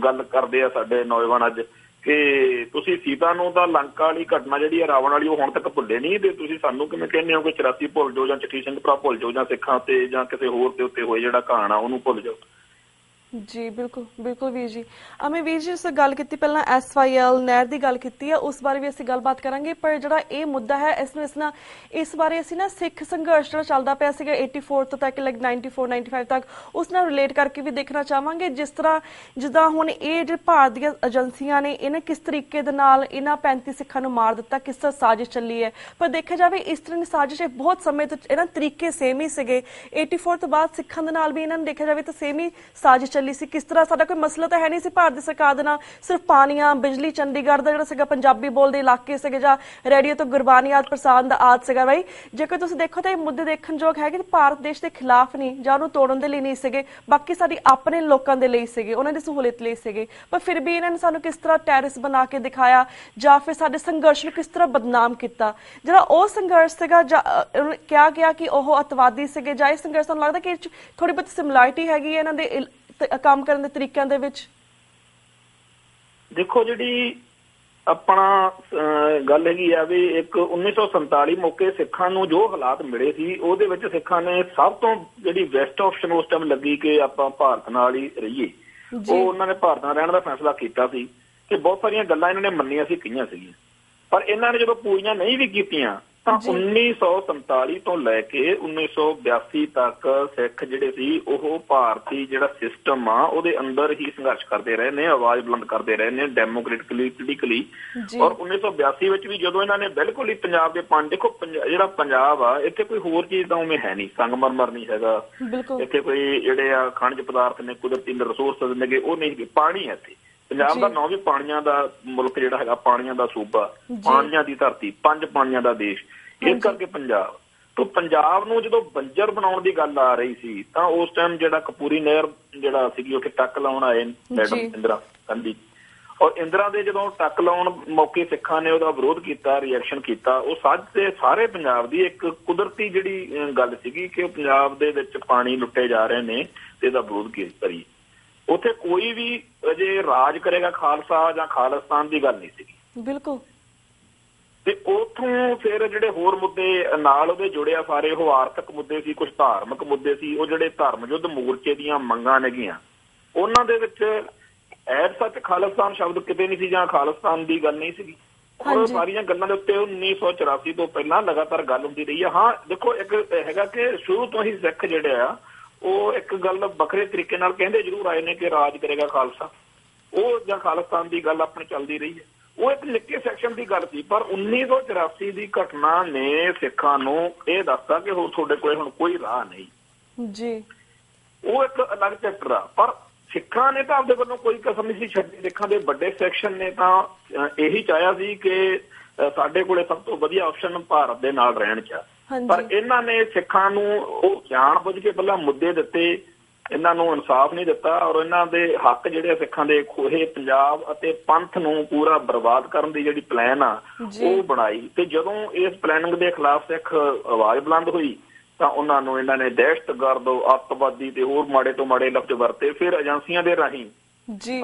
ਗੱਲ ਕਰਦੇ ਆ ਸਾਡੇ ਨੌਜਵਾਨ ਅੱਜ ਕਿ ਤੁਸੀਂ ਸੀਤਾ ਨੂੰ ਤਾਂ ਲੰਕਾ ਵਾਲੀ ਘਟਨਾ ਜਿਹੜੀ ਹੈ ਰਾਵਣ ਵਾਲੀ ਉਹ ਹੁਣ ਤੱਕ ਭੁੱਲੇ ਨਹੀਂ, ਤੇ ਤੁਸੀਂ ਸਾਨੂੰ ਕਿਵੇਂ ਕਹਿੰਦੇ ਹੋ ਕਿ 84 ਭੁੱਲ ਜਾਓ ਜਾਂ ਚਿੱਠੀ ਸਿੰਘ ਭਰਾ ਭੁੱਲ ਜਾਓ ਜਾਂ ਸਿੱਖਾਂ ਤੇ ਜਾਂ ਕਿਸੇ ਹੋਰ ਦੇ ਉੱਤੇ ਹੋਏ ਜਿਹੜਾ ਕਹਾਣ ਆ ਉਹਨੂੰ ਭੁੱਲ ਜਾਓ। ਜੀ ਬਿਲਕੁਲ ਬਿਲਕੁਲ ਵੀਰ ਜੀ। ਮੈਂ ਵੀਰ ਜੀ ਉਸ ਗੱਲ ਕੀਤੀ, ਪਹਿਲਾਂ SYL ਨਹਿਰ ਦੀ ਗੱਲ ਕੀਤੀ ਹੈ, ਉਸ ਬਾਰੇ ਵੀ ਅਸੀਂ ਗੱਲਬਾਤ ਕਰਾਂਗੇ। ਪਰ ਜਿਹੜਾ ਇਹ ਮੁੱਦਾ ਹੈ ਇਸ ਬਾਰੇ ਅਸੀਂ ਨਾ ਸਿੱਖ ਸੰਘਰਸ਼ ਜਿਹੜਾ ਚੱਲਦਾ ਪਿਆ ਸੀਗਾ 84 ਤੋਂ ਤੱਕ 94-95 ਤੱਕ ਉਸ ਨਾਲ ਰਿਲੇਟ ਕਰਕੇ ਵੀ ਦੇਖਣਾ ਚਾਹਾਂਗੇ। ਜਿੱਦਾਂ ਹੁਣ ਇਹ ਜਿਹੜੇ ਭਾਰਤ ਦੀਆਂ ਏਜੰਸੀਆਂ ਨੇ ਇਹਨੇ ਕਿਸ ਤਰੀਕੇ ਦੇ ਨਾਲ ਇਹਨਾਂ 35 ਸਿੱਖਾਂ ਨੂੰ ਮਾਰ ਦਿੱਤਾ, ਕਿਸ ਤਰ੍ਹਾਂ ਸਾਜ਼ਿਸ਼ ਚੱਲੀ ਹੈ। ਪਰ ਦੇਖਿਆ ਜਾਵੇ ਇਸ ਤਰ੍ਹਾਂ ਦੀ ਸਾਜ਼ਿਸ਼ ਬਹੁਤ ਸਮੇਂ ਤੋਂ ਇਹਨਾਂ ਤਰੀਕੇ ਸੇਮ ਹੀ ਸੀਗੇ। 84 ਤੋਂ ਬਾਅਦ ਸਿੱਖਾਂ ਦੇ ਨਾਲ ਵੀ ਇਹਨਾਂ ਨੂੰ ਦੇਖਿਆ ਜਾਵੇ ਤਾਂ ਸੇਮ ਹੀ ਸਾਜ਼ਿਸ਼ ਚੱਲੀ ਸੀ। ਕਿਸ ਤਰ੍ਹਾਂ ਸਾਡਾ ਕੋਈ ਮਸਲਾ ਤਾਂ ਹੈ ਨਹੀਂ ਸੀ ਭਾਰਤ ਦੀ ਸਰਕਾਰ ਦੇ ਨਾਲ, ਸਿਰਫ ਪਾਣੀਆਂ, ਬਿਜਲੀ, ਚੰਡੀਗੜ੍ਹ ਦਾ ਜਿਹੜਾ ਸੀਗਾ ਪੰਜਾਬੀ ਬੋਲਦੇ ਇਲਾਕੇ ਸੀਗੇ ਜਾਂ ਰੇਡੀਓ ਤੋਂ ਗੁਰਬਾਣੀ ਆਦਿ ਪ੍ਰਸਾਰਣ ਦਾ ਆਦਿ ਸੀਗਾ। ਬਾਈ ਜੇਕਰ ਤੁਸੀਂ ਦੇਖੋ ਤਾਂ ਇਹ ਮੁੱਦੇ ਦੇਖਣਯੋਗ ਹੈ ਕਿ ਭਾਰਤ ਦੇਸ਼ ਦੇ ਖਿਲਾਫ ਨਹੀਂ ਜਾਂ ਉਹਨੂੰ ਤੋੜਨ ਦੇ ਲਈ ਨਹੀਂ ਸੀਗੇ, ਬਾਕੀ ਸਾਡੀ ਆਪਣੇ ਲੋਕਾਂ ਦੇ ਲਈ ਸੀਗੇ, ਉਹਨਾਂ ਦੀ ਸਹੂਲਤ ਲਈ ਸੀਗੇ। ਪਰ ਫਿਰ ਵੀ ਇਹਨਾਂ ਨੇ ਸਾਨੂੰ ਕਿਸ ਤਰ੍ਹਾਂ ਟੈਰਰਿਸਟ ਬਣਾ ਕੇ ਦਿਖਾਇਆ ਜਾਂ ਫਿਰ ਸਾਡੇ ਸੰਘਰਸ਼ ਨੂੰ ਕਿਸ ਤਰ੍ਹਾਂ ਬਦਨਾਮ ਕੀਤਾ। ਜਿਹੜਾ ਉਹ ਸੰਘਰਸ਼ ਸੀਗਾ ਜਾਂ ਕਿਹਾ ਗਿਆ ਕਿ ਉਹ ਅਤਵਾਦੀ ਸੀਗੇ, ਜਾਂ ਇਹ ਸੰਘਰਸ਼ ਤੁਹਾਨੂੰ ਲੱਗਦਾ ਕਿ ਥੋੜੀ ਬਹੁਤ ਸਿਮਿਲੈਰਿਟੀ ਹੈਗੀ ਹੈ ਇਹਨਾਂ ਦੇ ਕੰਮ ਕਰਨ ਦੇ ਤਰੀਕਿਆਂ ਦੇ ਵਿੱਚ? ਦੇਖੋ ਜਿਹੜੀ ਆਪਣਾ ਗੱਲ ਹੈਗੀ ਆ ਵੀ ਇੱਕ 1947 ਮੌਕੇ ਸਿੱਖਾਂ ਨੂੰ ਜੋ ਹਾਲਾਤ ਮਿਲੇ ਸੀ ਉਹਦੇ ਵਿੱਚ ਸਿੱਖਾਂ ਨੇ ਸਭ ਤੋਂ ਜਿਹੜੀ ਬੈਸਟ ਆਪਸ਼ਨ ਉਸ ਟਾਈਮ ਲੱਗੀ ਕਿ ਆਪਾਂ ਭਾਰਤ ਨਾਲ ਹੀ ਰਹੀਏ। ਉਹ ਉਹਨਾਂ ਨੇ ਭਾਰਤ ਨਾਲ ਰਹਿਣ ਦਾ ਫੈਸਲਾ ਕੀਤਾ ਸੀ ਕਿ ਬਹੁਤ ਸਾਰੀਆਂ ਗੱਲਾਂ ਇਹਨਾਂ ਨੇ ਮੰਨੀਆਂ ਸੀ, ਕਹੀਆਂ ਸੀਗੀਆਂ, ਪਰ ਇਹਨਾਂ ਨੇ ਜਦੋਂ ਪੂਰੀਆਂ ਨਹੀਂ ਵੀ ਕੀਤੀਆਂ ਤਾਂ 1947 ਤੋਂ ਲੈ ਕੇ 1982 ਤੱਕ ਸਿੱਖ ਜਿਹੜੇ ਸੀ ਉਹ ਭਾਰਤੀ ਜਿਹੜਾ ਸਿਸਟਮ ਆ ਉਹਦੇ ਅੰਦਰ ਹੀ ਸੰਘਰਸ਼ ਕਰਦੇ ਰਹੇ ਨੇ, ਆਵਾਜ਼ ਬੁਲੰਦ ਕਰਦੇ ਰਹੇ ਨੇ ਡੈਮੋਕ੍ਰੈਟਿਕਲੀ ਪੋਲੀਟੀਕਲੀ। ਔਰ 1982 ਵਿੱਚ ਵੀ ਜਦੋਂ ਇਹਨਾਂ ਨੇ ਬਿਲਕੁਲ ਹੀ ਪੰਜਾਬ ਦੇ ਦੇਖੋ ਜਿਹੜਾ ਪੰਜਾਬ ਆ ਇੱਥੇ ਕੋਈ ਹੋਰ ਚੀਜ਼ ਤਾਂ ਉਵੇਂ ਹੈ ਨਹੀਂ, ਸੰਗਮਰਮਰ ਨਹੀਂ ਹੈਗਾ ਇੱਥੇ, ਕੋਈ ਜਿਹੜੇ ਆ ਖਣਜ ਪਦਾਰਥ ਨੇ, ਕੁਦਰਤੀ ਰਿਸੋਰਸ ਨੇਗੇ ਉਹ ਨਹੀਂ, ਪਾਣੀ ਹੈ ਇੱਥੇ। ਪੰਜਾਬ ਦਾ ਨਾਂ ਵੀ ਪਾਣੀਆਂ ਦਾ ਮੁਲਕ ਜਿਹੜਾ ਹੈਗਾ, ਪਾਣੀਆਂ ਦਾ ਸੂਬਾ, ਪਾਣੀਆਂ ਦੀ ਧਰਤੀ, 5 ਪਾਣੀਆਂ ਦਾ ਦੇਸ਼। ਇਸ ਕਰਕੇ ਪੰਜਾਬ ਨੂੰ ਜਦੋਂ ਬੰਜਰ ਬਣਾਉਣ ਦੀ ਗੱਲ ਆ ਰਹੀ ਸੀ ਤਾਂ ਉਸ ਟਾਈਮ ਜਿਹੜਾ ਕਪੂਰੀ ਨਹਿਰ ਜਿਹੜਾ ਸੀਗੀ ਉੱਥੇ ਟੱਕ ਲਾਉਣ ਆਏ ਮੈਡਮ ਇੰਦਰਾ ਗਾਂਧੀ, ਔਰ ਇੰਦਰਾ ਦੇ ਜਦੋਂ ਟੱਕ ਲਾਉਣ ਮੌਕੇ ਸਿੱਖਾਂ ਨੇ ਉਹਦਾ ਵਿਰੋਧ ਕੀਤਾ, ਰਿਐਕਸ਼ਨ ਕੀਤਾ। ਉਹ ਸਾਰੇ ਪੰਜਾਬ ਦੀ ਇੱਕ ਕੁਦਰਤੀ ਜਿਹੜੀ ਗੱਲ ਸੀਗੀ ਕਿ ਪੰਜਾਬ ਦੇ ਵਿੱਚ ਪਾਣੀ ਲੁੱਟੇ ਜਾ ਰਹੇ ਨੇ ਤੇ ਇਹਦਾ ਵਿਰੋਧ ਕਰੀ। ਉੱਥੇ ਕੋਈ ਵੀ ਅਜੇ ਰਾਜ ਕਰੇਗਾ ਖਾਲਸਾ ਜਾਂ ਖਾਲਿਸਤਾਨ ਦੀ ਗੱਲ ਨਹੀਂ ਸੀਗੀ। ਬਿਲਕੁਲ। ਤੇ ਉੱਥੋਂ ਫਿਰ ਜਿਹੜੇ ਹੋਰ ਮੁੱਦੇ ਨਾਲ ਉਹਦੇ ਜੁੜਿਆ ਸਾਰੇ, ਉਹ ਆਰਥਿਕ ਮੁੱਦੇ ਸੀ, ਕੁਝ ਧਾਰਮਿਕ ਮੁੱਦੇ ਸੀ। ਉਹ ਜਿਹੜੇ ਧਰਮ ਯੁੱਧ ਮੋਰਚੇ ਦੀਆਂ ਮੰਗਾਂ ਨੇਗੀਆਂ ਉਹਨਾਂ ਦੇ ਵਿੱਚ ਐਸ ਸੱਚ ਖਾਲਿਸਤਾਨ ਸ਼ਬਦ ਕਿਤੇ ਨਹੀਂ ਸੀ ਜਾਂ ਖਾਲਿਸਤਾਨ ਦੀ ਗੱਲ ਨਹੀਂ ਸੀਗੀ। ਉਹ ਸਾਰੀਆਂ ਗੱਲਾਂ ਦੇ ਉੱਤੇ 1984 ਤੋਂ ਪਹਿਲਾਂ ਲਗਾਤਾਰ ਗੱਲ ਹੁੰਦੀ ਰਹੀ ਹੈ। ਹਾਂ ਦੇਖੋ, ਇੱਕ ਹੈਗਾ ਕਿ ਸ਼ੁਰੂ ਤੋਂ ਹੀ ਸਿੱਖ ਜਿਹੜੇ ਆ ਉਹ ਇੱਕ ਗੱਲ ਵੱਖਰੇ ਤਰੀਕੇ ਨਾਲ ਕਹਿੰਦੇ ਜ਼ਰੂਰ ਆਏ ਨੇ ਕਿ ਰਾਜ ਕਰੇਗਾ ਖਾਲਸਾ, ਉਹ ਜਾਂ ਖਾਲਿਸਤਾਨ ਦੀ ਗੱਲ ਆਪਣੀ ਚੱਲਦੀ ਰਹੀ ਹੈ। ਉਹ ਇੱਕ ਨਿੱਕੇ ਸੈਕਸ਼ਨ ਦੀ ਗੱਲ ਸੀ, ਪਰ 1984 ਦੀ ਘਟਨਾ ਨੇ ਸਿੱਖਾਂ ਨੂੰ ਇਹ ਦੱਸਤਾ ਕਿ ਹੋਰ ਤੁਹਾਡੇ ਕੋਲ ਹੁਣ ਕੋਈ ਰਾਹ ਨਹੀਂ ਜੀ। ਉਹ ਇੱਕ ਅਲੱਗ ਚੈਪਟਰ ਆ, ਪਰ ਸਿੱਖਾਂ ਨੇ ਤਾਂ ਆਪਦੇ ਵੱਲੋਂ ਕੋਈ ਕਸਮ ਨਹੀਂ ਸੀ ਛੱਡੀ। ਸਿੱਖਾਂ ਦੇ ਵੱਡੇ ਸੈਕਸ਼ਨ ਨੇ ਤਾਂ ਇਹੀ ਚਾਹਿਆ ਸੀ ਕਿ ਸਾਡੇ ਕੋਲੇ ਸਭ ਤੋਂ ਵਧੀਆ ਆਪਸ਼ਨ ਭਾਰਤ ਦੇ ਨਾਲ ਰਹਿਣ ਚ, ਪਰ ਇਹਨਾਂ ਨੇ ਸਿੱਖਾਂ ਨੂੰ ਉਹ ਜਾਣ ਬੁੱਝ ਕੇ ਪਹਿਲਾਂ ਮੁੱਦੇ ਦਿੱਤੇ, ਇਹਨਾਂ ਨੂੰ ਇਨਸਾਫ ਨਹੀਂ ਦਿੱਤਾ ਔਰ ਇਹਨਾਂ ਦੇ ਹੱਕ ਜਿਹੜੇ ਸਿੱਖਾਂ ਦੇ ਖੋਹੇ, ਪੰਜਾਬ ਅਤੇ ਪੰਥ ਨੂੰ ਪੂਰਾ ਬਰਬਾਦ ਕਰਨ ਦੀ ਜਿਹੜੀ ਪਲਾਨ ਆ ਉਹ ਬਣਾਈ। ਤੇ ਜਦੋਂ ਇਸ ਪਲੈਨਿੰਗ ਦੇ ਖਿਲਾਫ ਸਿੱਖ ਆਵਾਜ਼ ਬੁਲੰਦ ਹੋਈ ਤਾਂ ਉਹਨਾਂ ਨੂੰ ਇਹਨਾਂ ਨੇ ਦਹਿਸ਼ਤਗਰਦ, ਅੱਤਵਾਦੀ ਤੇ ਹੋਰ ਮਾੜੇ ਤੋਂ ਮਾੜੇ ਲਫ਼ਜ਼ ਵਰਤੇ। ਫਿਰ ਏਜੰਸੀਆਂ ਦੇ ਰਾਹੀਂ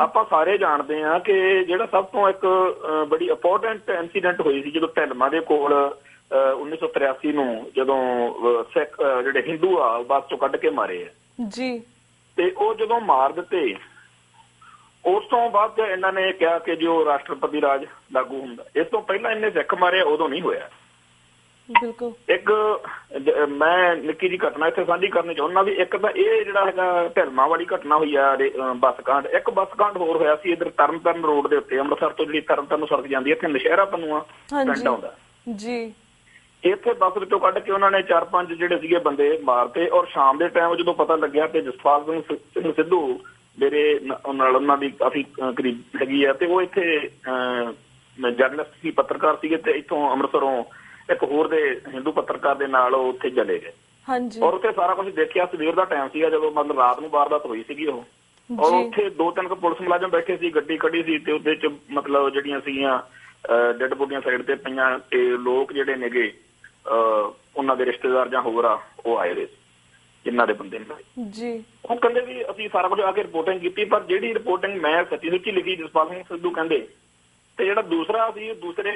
ਆਪਾਂ ਸਾਰੇ ਜਾਣਦੇ ਹਾਂ ਕਿ ਜਿਹੜਾ ਸਭ ਤੋਂ ਇੱਕ ਬੜੀ ਇੰਪੋਰਟੈਂਟ ਇਨਸੀਡੈਂਟ ਹੋਈ ਸੀ ਜਦੋਂ ਢਿਲਮਾਂ ਦੇ ਕੋਲ 1983 ਨੂੰ ਜਦੋਂ ਸਿੱਖ ਜਿਹੜੇ ਹਿੰਦੂ ਆ ਬੱਸ ਚੋਂ ਕੱਢ ਕੇ ਮਾਰੇ ਆ ਜੀ, ਤੇ ਉਹ ਜਦੋਂ ਮਾਰ ਦਿੱਤੇ ਉਸ ਤੋਂ ਬਾਅਦ ਇਹਨਾਂ ਨੇ ਕਿਹਾ ਕਿ ਜੋ ਰਾਸ਼ਟਰਪਤੀ ਰਾਜ ਲਾਗੂ ਹੁੰਦਾ। ਇਸ ਤੋਂ ਪਹਿਲਾਂ ਇਹਨੇ ਸਿੱਖ ਮਾਰੇ ਉਦੋਂ ਨਹੀਂ ਹੋਇਆ। ਬਿਲਕੁਲ। ਇੱਕ ਮੈਂ ਨਿੱਕੀ ਜਿਹੀ ਘਟਨਾ ਇੱਥੇ ਸਾਂਝੀ ਕਰਨੀ ਚਾਹੁੰਦਾ ਵੀ ਇੱਕ ਤਾਂ ਇਹ ਜਿਹੜਾ ਹੈਗਾ ਢਿਲਮਾਂ ਵਾਲੀ ਘਟਨਾ ਹੋਈ ਆ ਬੱਸ ਕਾਂਡ, ਇੱਕ ਬੱਸ ਕਾਂਡ ਹੋਰ ਹੋਇਆ ਸੀ ਇੱਧਰ ਤਰਨਤਾਰਨ ਰੋਡ ਦੇ ਉੱਤੇ, ਅੰਮ੍ਰਿਤਸਰ ਤੋਂ ਜਿਹੜੀ ਤਰਨਤਾਰਨ ਸੜਕ ਜਾਂਦੀ ਹੈ, ਇੱਥੇ ਨਸ਼ਹਿਰਾ ਪੰਨੂਆ ਪਿੰਡ ਆਉਂਦਾ ਜੀ। ਇੱਥੇ ਬੱਸ ਵਿੱਚੋਂ ਕੱਢ ਕੇ ਉਹਨਾਂ ਨੇ 4-5 ਜਿਹੜੇ ਸੀਗੇ ਬੰਦੇ ਮਾਰਤੇ ਔਰ ਸ਼ਾਮ ਦੇ ਟਾਈਮ ਜਦੋਂ ਪਤਾ ਲੱਗਿਆ ਤੇ ਜਸਪਾਲ ਸਿੰਘ ਸਿੱਧੂ ਮੇਰੇ ਨਾਲ ਉਹਨਾਂ ਦੀ ਕਾਫੀ ਕਰੀਬ ਹੈਗੀ ਆ ਤੇ ਉਹ ਇੱਥੇ ਜਰਨਲਿਸਟ ਸੀ, ਪੱਤਰਕਾਰ ਸੀਗੇ ਤੇ ਇੱਥੋਂ ਅੰਮ੍ਰਿਤਸਰੋਂ ਇੱਕ ਹੋਰ ਦੇ ਹਿੰਦੂ ਪੱਤਰਕਾਰ ਦੇ ਨਾਲ ਉਹ ਉੱਥੇ ਚਲੇ ਗਏ ਔਰ ਉੱਥੇ ਸਾਰਾ ਕੁਝ ਦੇਖਿਆ। ਸਵੇਰ ਦਾ ਟਾਈਮ ਸੀਗਾ ਜਦੋਂ ਮਤਲਬ ਰਾਤ ਨੂੰ ਵਾਰਦਾਤ ਹੋਈ ਸੀਗੀ ਉਹ, ਔਰ ਉੱਥੇ 2-3 ਪੁਲਿਸ ਮੁਲਾਜ਼ਮ ਬੈਠੇ ਸੀ, ਗੱਡੀ ਖੜੀ ਸੀ ਤੇ ਉਹਦੇ ਚ ਮਤਲਬ ਜਿਹੜੀਆਂ ਸੀਗੀਆਂ ਡੈਡ ਬੋਡੀਆਂ ਸਾਈਡ ਤੇ ਪਈਆਂ ਤੇ ਲੋਕ ਜਿਹੜੇ ਨੇਗੇ ਉਹਨਾਂ ਦੇ ਰਿਸ਼ਤੇਦਾਰ ਜਾਂ ਹੋਰ ਆ ਉਹ ਆਏ ਹੋਏ ਜਿਨ੍ਹਾਂ ਦੇ ਬੰਦੇ ਨੇ ਜੀ। ਉਹ ਕਹਿੰਦੇ ਵੀ ਅਸੀਂ ਸਾਰਾ ਕੁਝ ਆ ਕੇ ਰਿਪੋਰਟਿੰਗ ਕੀਤੀ, ਪਰ ਜਿਹੜੀ ਰਿਪੋਰਟਿੰਗ ਮੈਂ ਸੱਚੀ ਸੁੱਚੀ ਲਿਖੀ ਜਸਪਾਲ ਸਿੰਘ ਸਿੱਧੂ ਕਹਿੰਦੇ, ਤੇ ਜਿਹੜਾ ਦੂਸਰਾ ਸੀ ਦੂਸਰੇ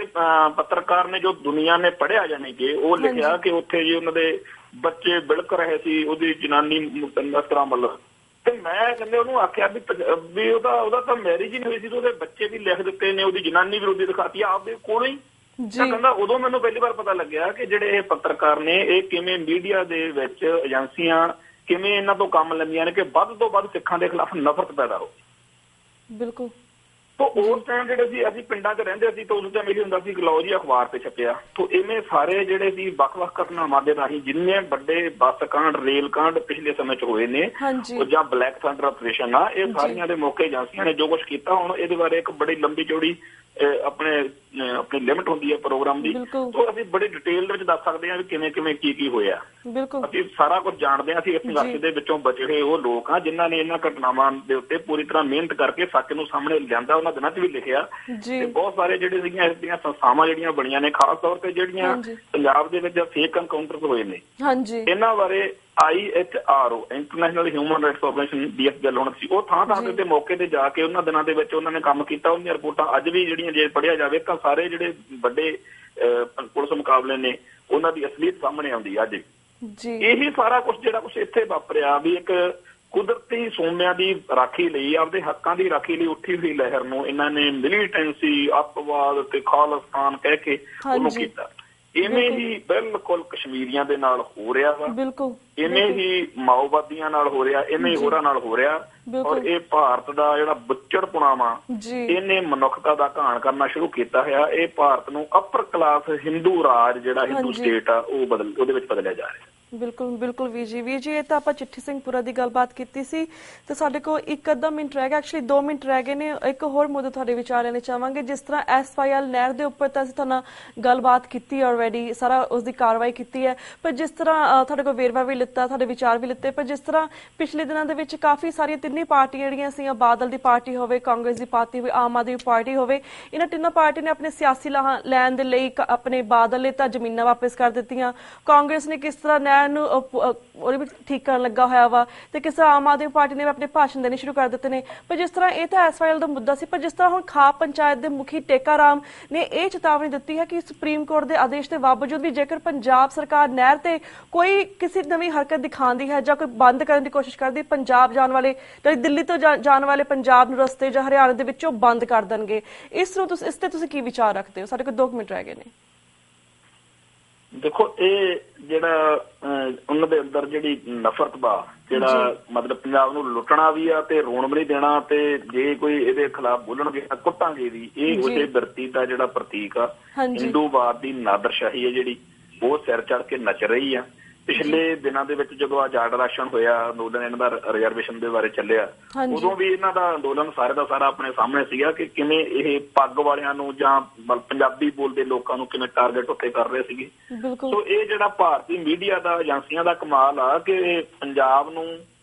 ਪੱਤਰਕਾਰ ਨੇ ਜੋ ਦੁਨੀਆ ਨੇ ਪੜ੍ਹਿਆ ਜਾਣੀ ਕਿ ਉਹ ਲਿਖਿਆ ਕਿ ਉੱਥੇ ਜੀ ਉਹਨਾਂ ਦੇ ਬੱਚੇ ਬਿਲਕ ਰਹੇ ਸੀ, ਉਹਦੀ ਜਨਾਨੀ ਇਸ ਤਰ੍ਹਾਂ ਮਤਲਬ। ਤੇ ਮੈਂ ਕਹਿੰਦੇ ਉਹਨੂੰ ਆਖਿਆ ਵੀ ਉਹਦਾ ਤਾਂ ਮੈਰਿਜ ਹੀ ਨਹੀਂ ਹੋਈ ਸੀ, ਉਹਦੇ ਬੱਚੇ ਵੀ ਲਿਖ ਦਿੱਤੇ ਨੇ, ਉਹਦੀ ਜਨਾਨੀ ਵਿਰੋਧੀ ਦਿਖਾਤੀ ਆਪਦੇ ਕੋਲੋਂ ਹੀ। ਤਾਂ ਕਹਿੰਦਾ ਉਦੋਂ ਮੈਨੂੰ ਪਹਿਲੀ ਵਾਰ ਪਤਾ ਲੱਗਿਆ ਕਿ ਜਿਹੜੇ ਇਹ ਪੱਤਰਕਾਰ ਨੇ ਇਹ ਕਿਵੇਂ ਮੀਡੀਆ ਦੇ ਵਿੱਚ ਏਜੰਸੀਆਂ ਕਿਵੇਂ ਇਹਨਾਂ ਤੋਂ ਕੰਮ ਲੈਂਦੀਆਂ ਨੇ ਕਿ ਵੱਧ ਤੋਂ ਵੱਧ ਸਿੱਖਾਂ ਦੇ ਖਿਲਾਫ ਨਫ਼ਰਤ ਪੈਦਾ ਹੋ। ਬਿਲਕੁਲ। ਤਾਂ ਉਸ ਟਾਈਮ ਜਿਹੜੇ ਸੀ ਅਸੀਂ ਪਿੰਡਾਂ 'ਚ ਰਹਿੰਦੇ ਸੀ ਤਾਂ ਉਸ ਟਾਈਮ ਇਹ ਹੁੰਦਾ ਸੀ ਕਿ ਲਓ ਜੀ ਅਖਬਾਰ ਤੇ ਛਪਿਆ। ਤਾਂ ਇਵੇਂ ਸਾਰੇ ਜਿਹੜੇ ਸੀ ਵੱਖ-ਵੱਖ ਘਟਨਾਵਾਂ ਦੇ ਰਾਹੀਂ ਜਿੰਨੇ ਵੱਡੇ ਬੱਸ ਕਾਂਡ, ਰੇਲ ਕਾਂਡ ਪਿਛਲੇ ਸਮੇਂ 'ਚ ਹੋਏ ਨੇ ਜਾਂ ਬਲੈਕ ਥੰਡਰ ਆਪਰੇਸ਼ਨ ਆ, ਇਹ ਸਾਰੀਆਂ ਦੇ ਮੌਕੇ ਏਜੰਸੀਆਂ ਨੇ ਜੋ ਕੁਛ ਕੀਤਾ। ਹੁਣ ਇਹਦੇ ਬਾਰੇ ਇੱਕ ਬੜੀ ਲੰਬੀ ਚੌੜੀ ਆਪਣੀ ਲਿਮਿਟ ਹੁੰਦੀ ਹੈ ਪ੍ਰੋਗਰਾਮ ਦੀ, ਤਾਂ ਅਸੀਂ ਬੜੀ ਡਿਟੇਲ ਵਿੱਚ ਦੱਸ ਸਕਦੇ ਹਾਂ ਵੀ ਕਿਵੇਂ ਕਿਵੇਂ ਕੀ ਹੋਇਆ। ਅਸੀਂ ਸਾਰਾ ਕੁਝ ਜਾਣਦੇ ਹਾਂ। ਅਸੀਂ ਇਸ ਸੰਘਰਸ਼ ਦੇ ਵਿੱਚੋਂ ਬਚੇ ਹੋਏ ਉਹ ਲੋਕ ਹਾਂ ਜਿਨ੍ਹਾਂ ਨੇ ਇਹਨਾਂ ਘਟਨਾਵਾਂ ਦੇ ਉੱਤੇ ਪੂਰੀ ਤਰ੍ਹਾਂ ਮਿਹਨਤ ਕਰਕੇ ਸੱਚ ਨੂੰ ਸਾਹਮਣੇ ਲਿਆਂਦਾ, ਉਹਨਾਂ ਦਿਨਾਂ 'ਚ ਵੀ ਲਿਖਿਆ। ਤੇ ਬਹੁਤ ਸਾਰੇ ਜਿਹੜੇ ਸੀਗੀਆਂ ਇਸ ਦੀਆਂ ਸੰਸਥਾਵਾਂ ਜਿਹੜੀਆਂ ਬਣੀਆਂ ਨੇ, ਖਾਸ ਤੌਰ ਤੇ ਜਿਹੜੀਆਂ ਪੰਜਾਬ ਦੇ ਵਿੱਚ ਫੇਕ ਐਨਕਾਊਂਟਰ ਹੋਏ ਨੇ, ਇਹਨਾਂ ਬਾਰੇ IHRO international human rights organisation ਦੀ ਗੱਲ ਹੋਣੀ ਸੀ। ਉਹ ਥਾਂ ਦੇ ਮੌਕੇ ਤੇ ਜਾ ਕੇ ਉਹਨਾਂ ਦਿਨਾਂ ਦੇ ਵਿੱਚ ਉਹਨਾਂ ਨੇ ਕੰਮ ਕੀਤਾ। ਉਹਦੀਆਂ ਰਿਪੋਰਟਾਂ ਅੱਜ ਵੀ ਜਿਹੜੀਆਂ ਜੇ ਪੜ੍ਹਿਆ ਜਾਵੇ ਤਾਂ ਸਾਰੇ ਜਿਹੜੇ ਵੱਡੇ ਪੁਲਿਸ ਮੁਕਾਬਲੇ ਨੇ ਉਹਨਾਂ ਦੀ ਅਸਲੀਅਤ ਸਾਹਮਣੇ ਆਉਂਦੀ ਅੱਜ। ਇਹੀ ਸਾਰਾ ਕੁਛ ਜਿਹੜਾ ਕੁਛ ਇੱਥੇ ਵਾਪਰਿਆ ਵੀ ਇੱਕ ਕੁਦਰਤੀ ਸੋਮਿਆਂ ਦੀ ਰਾਖੀ ਲਈ, ਆਪਦੇ ਹੱਕਾਂ ਦੀ ਰਾਖੀ ਲਈ ਉੱਠੀ ਹੋਈ ਲਹਿਰ ਨੂੰ ਇਹਨਾਂ ਨੇ ਮਿਲੀਟੈਂਸੀ, ਅੱਤਵਾਦ ਤੇ ਖਾਲਿਸਤਾਨ ਕਹਿ ਕੇ ਉਹਨੂੰ ਕੀਤਾ। ਇਵੇਂ ਹੀ ਬਿਲਕੁਲ ਕਸ਼ਮੀਰੀਆਂ ਦੇ ਨਾਲ ਹੋ ਰਿਹਾ ਵਾ, ਬਿਲਕੁਲ ਇਵੇਂ ਹੀ ਮਾਓਵਾਦੀਆਂ ਨਾਲ ਹੋ ਰਿਹਾ, ਇਵੇਂ ਹੀ ਹੋਰਾਂ ਨਾਲ ਹੋ ਰਿਹਾ। ਔਰ ਇਹ ਭਾਰਤ ਦਾ ਜਿਹੜਾ ਬੁੱਚੜਪੁਣਾ ਵਾ, ਇਹਨੇ ਮਨੁੱਖਤਾ ਦਾ ਘਾਣ ਕਰਨਾ ਸ਼ੁਰੂ ਕੀਤਾ ਹੋਇਆ। ਇਹ ਭਾਰਤ ਨੂੰ ਅਪਰ ਕਲਾਸ ਹਿੰਦੂ ਰਾਜ ਜਿਹੜਾ ਹਿੰਦੂ ਸਟੇਟ ਆ ਉਹਦੇ ਵਿੱਚ ਬਦਲਿਆ ਜਾ ਰਿਹਾ। ਬਿਲਕੁਲ ਬਿਲਕੁਲ ਵੀਰ ਜੀ ਇਹ ਤਾਂ ਆਪਾਂ ਚਿੱਠੀ ਸਿੰਘ ਪੁਰਾ ਦੀ ਗੱਲਬਾਤ ਕੀਤੀ ਸੀ ਤੇ ਸਾਡੇ ਕੋਲ ਇੱਕ ਅੱਧਾ ਮਿੰਟ ਰਹਿ ਗਿਆ, ਐਕਚੁਅਲੀ 2 ਮਿੰਟ ਰਹਿ ਗਏ ਨੇ। ਇੱਕ ਹੋਰ ਮੁੱਦਾ ਤੁਹਾਡੇ ਵਿਚਾਰ ਲੈਣੇ ਚਾਹਾਂਗੇ। ਜਿਸ ਤਰ੍ਹਾਂ SYL ਨਹਿਰ ਦੇ ਉੱਪਰ ਤਾਂ ਅਸੀਂ ਤੁਹਾਡੇ ਨਾਲ ਗੱਲਬਾਤ ਕੀਤੀ ਆਲਰੇਡੀ, ਸਾਰਾ ਉਸ ਦੀ ਕਾਰਵਾਈ ਕੀਤੀ ਹੈ, ਪਰ ਜਿਸ ਤਰ੍ਹਾਂ ਤੁਹਾਡੇ ਕੋਲ ਵੇਰਵਾ ਵੀ ਲਿੱਤਾ, ਤੁਹਾਡੇ ਵਿਚਾਰ ਵੀ ਲਿੱਤੇ, ਪਰ ਜਿਸ ਤਰ੍ਹਾਂ ਪਿਛਲੇ ਦਿਨਾਂ ਦੇ ਵਿੱਚ ਕਾਫੀ ਸਾਰੀਆਂ ਤਿੰਨੇ ਪਾਰਟੀਆਂ ਜਿਹੜੀਆਂ ਸੀ, ਬਾਦਲ ਦੀ ਪਾਰਟੀ ਹੋਵੇ, ਕਾਂਗਰਸ ਦੀ ਪਾਰਟੀ ਹੋਵੇ, ਆਮ ਆਦਮੀ ਪਾਰਟੀ ਹੋਵੇ, ਇਹਨਾਂ ਤਿੰਨਾਂ ਪਾਰਟੀ ਨੇ ਆਪਣੇ ਸਿਆਸੀ ਲੈਣ ਦੇ ਲਈ ਆਪਣੇ ਬਾਦਲ ਨੇ ਤਾਂ ਜ਼ਮੀਨਾਂ ਵਾਪਸ ਕਰ ਦਿੱਤੀਆਂ, ਕਾਂਗਰਸ ਨੇ ਕਿਸ ਤਰ੍ਹਾਂ ਨਹਿਰ ਨੂੰ ਉਹਦੇ ਵਿੱਚ ਠੀਕ ਕਰਨ ਲੱਗਾ ਹੋਇਆ ਵਾ, ਤੇ ਕਿਸ ਤਰ੍ਹਾਂ ਆਮ ਆਦਮੀ ਪਾਰਟੀ ਨੇ ਆਪਣੇ ਭਾਸ਼ਣ ਦੇਣੇ ਸ਼ੁਰੂ ਕਰ ਦਿੱਤੇ ਨੇ। ਪਰ ਜਿਸ ਤਰ੍ਹਾਂ ਇਹ ਤਾਂ SYL ਦਾ ਮੁੱਦਾ ਸੀ, ਪਰ ਜਿਸ ਤਰ੍ਹਾਂ ਹੁਣ ਖਾਪ ਪੰਚਾਇਤ ਦੇ ਮੁਖੀ ਟੇਕਾ ਰਾਮ ਨੇ ਇਹ ਚੇਤਾਵਨੀ ਦਿੱਤੀ ਹੈ ਕਿ ਸੁਪਰੀਮ ਕੋਰਟ ਦੇ ਆਦੇਸ਼ ਦੇ ਬਾਵਜੂਦ ਵੀ ਜੇਕਰ ਪੰਜਾਬ ਸਰਕਾਰ ਨਹਿਰ ਤੇ ਕੋਈ ਕਿਸੇ ਨਵੀਂ ਹਰਕਤ ਦਿਖਾਉਂਦੀ ਹੈ ਜਾਂ ਕੋਈ ਬੰਦ ਕਰਨ ਦੀ ਕੋਸ਼ਿਸ਼ ਕਰਦੀ, ਪੰਜਾਬ ਜਾਣ ਵਾਲੇ ਦਿੱਲੀ ਤੋਂ ਜਾਣ ਵਾਲੇ ਪੰਜਾਬ ਨੂੰ ਰਸਤੇ ਜਾਂ ਹਰਿਆਣਾ ਦੇ ਵਿੱਚੋਂ ਬੰਦ ਕਰ ਦੇਣਗੇ। ਇਸ ਤੇ ਤੁਸੀਂ ਕੀ ਵਿਚਾਰ ਰੱਖਦੇ ਹੋ? ਸਾਡੇ ਕੋਲ 2 ਮਿੰਟ ਰਹਿ ਗਏ ਨੇ। ਦੇਖੋ, ਇਹ ਜਿਹੜਾ ਉਹਨਾਂ ਦੇ ਅੰਦਰ ਜਿਹੜੀ ਨਫ਼ਰਤ ਵਾ, ਜਿਹੜਾ ਮਤਲਬ ਪੰਜਾਬ ਨੂੰ ਲੁੱਟਣਾ ਵੀ ਆ ਤੇ ਰੋਣ ਵੀ ਨਹੀਂ ਦੇਣਾ, ਤੇ ਜੇ ਕੋਈ ਇਹਦੇ ਖਿਲਾਫ ਬੋਲਣਗੇ ਤਾਂ ਕੁੱਟਾਂਗੇ ਵੀ, ਇਹ ਉਹਦੇ ਬਿਰਤੀ ਦਾ ਜਿਹੜਾ ਪ੍ਰਤੀਕ ਆ। ਹਿੰਦੂਵਾਦ ਦੀ ਨਾਦਰਸ਼ਾਹੀ ਹੈ ਜਿਹੜੀ ਉਹ ਸਿਰ ਚੜ ਕੇ ਨੱਚ ਰਹੀ ਆ। ਪਿਛਲੇ ਦਿਨਾਂ ਦੇ ਵਿੱਚ ਜਦੋਂ ਆਜ਼ਾਦ ਰਾਸ਼ਨ ਹੋਇਆ, ਅੰਦੋਲਨ ਇਹਨਾਂ ਦਾ ਰਿਜ਼ਰਵੇਸ਼ਨ ਦੇ ਬਾਰੇ ਚੱਲਿਆ, ਉਦੋਂ ਵੀ ਇਹਨਾਂ ਦਾ ਅੰਦੋਲਨ ਸਾਰੇ ਦਾ ਸਾਰਾ ਆਪਣੇ ਸਾਹਮਣੇ ਸੀਗਾ ਕਿ ਕਿਵੇਂ ਇਹ ਪੱਗ ਵਾਲਿਆਂ ਨੂੰ ਜਾਂ ਪੰਜਾਬੀ ਬੋਲਦੇ ਲੋਕਾਂ ਨੂੰ ਕਿਵੇਂ ਟਾਰਗੇਟ ਉੱਤੇ ਕਰ ਰਹੇ ਸੀਗੇ। ਸੋ ਇਹ ਜਿਹੜਾ ਭਾਰਤੀ ਮੀਡੀਆ ਦਾ, ਏਜੰਸੀਆਂ ਦਾ ਕਮਾਲ ਆ ਕਿ ਪੰਜਾਬ ਨੂੰ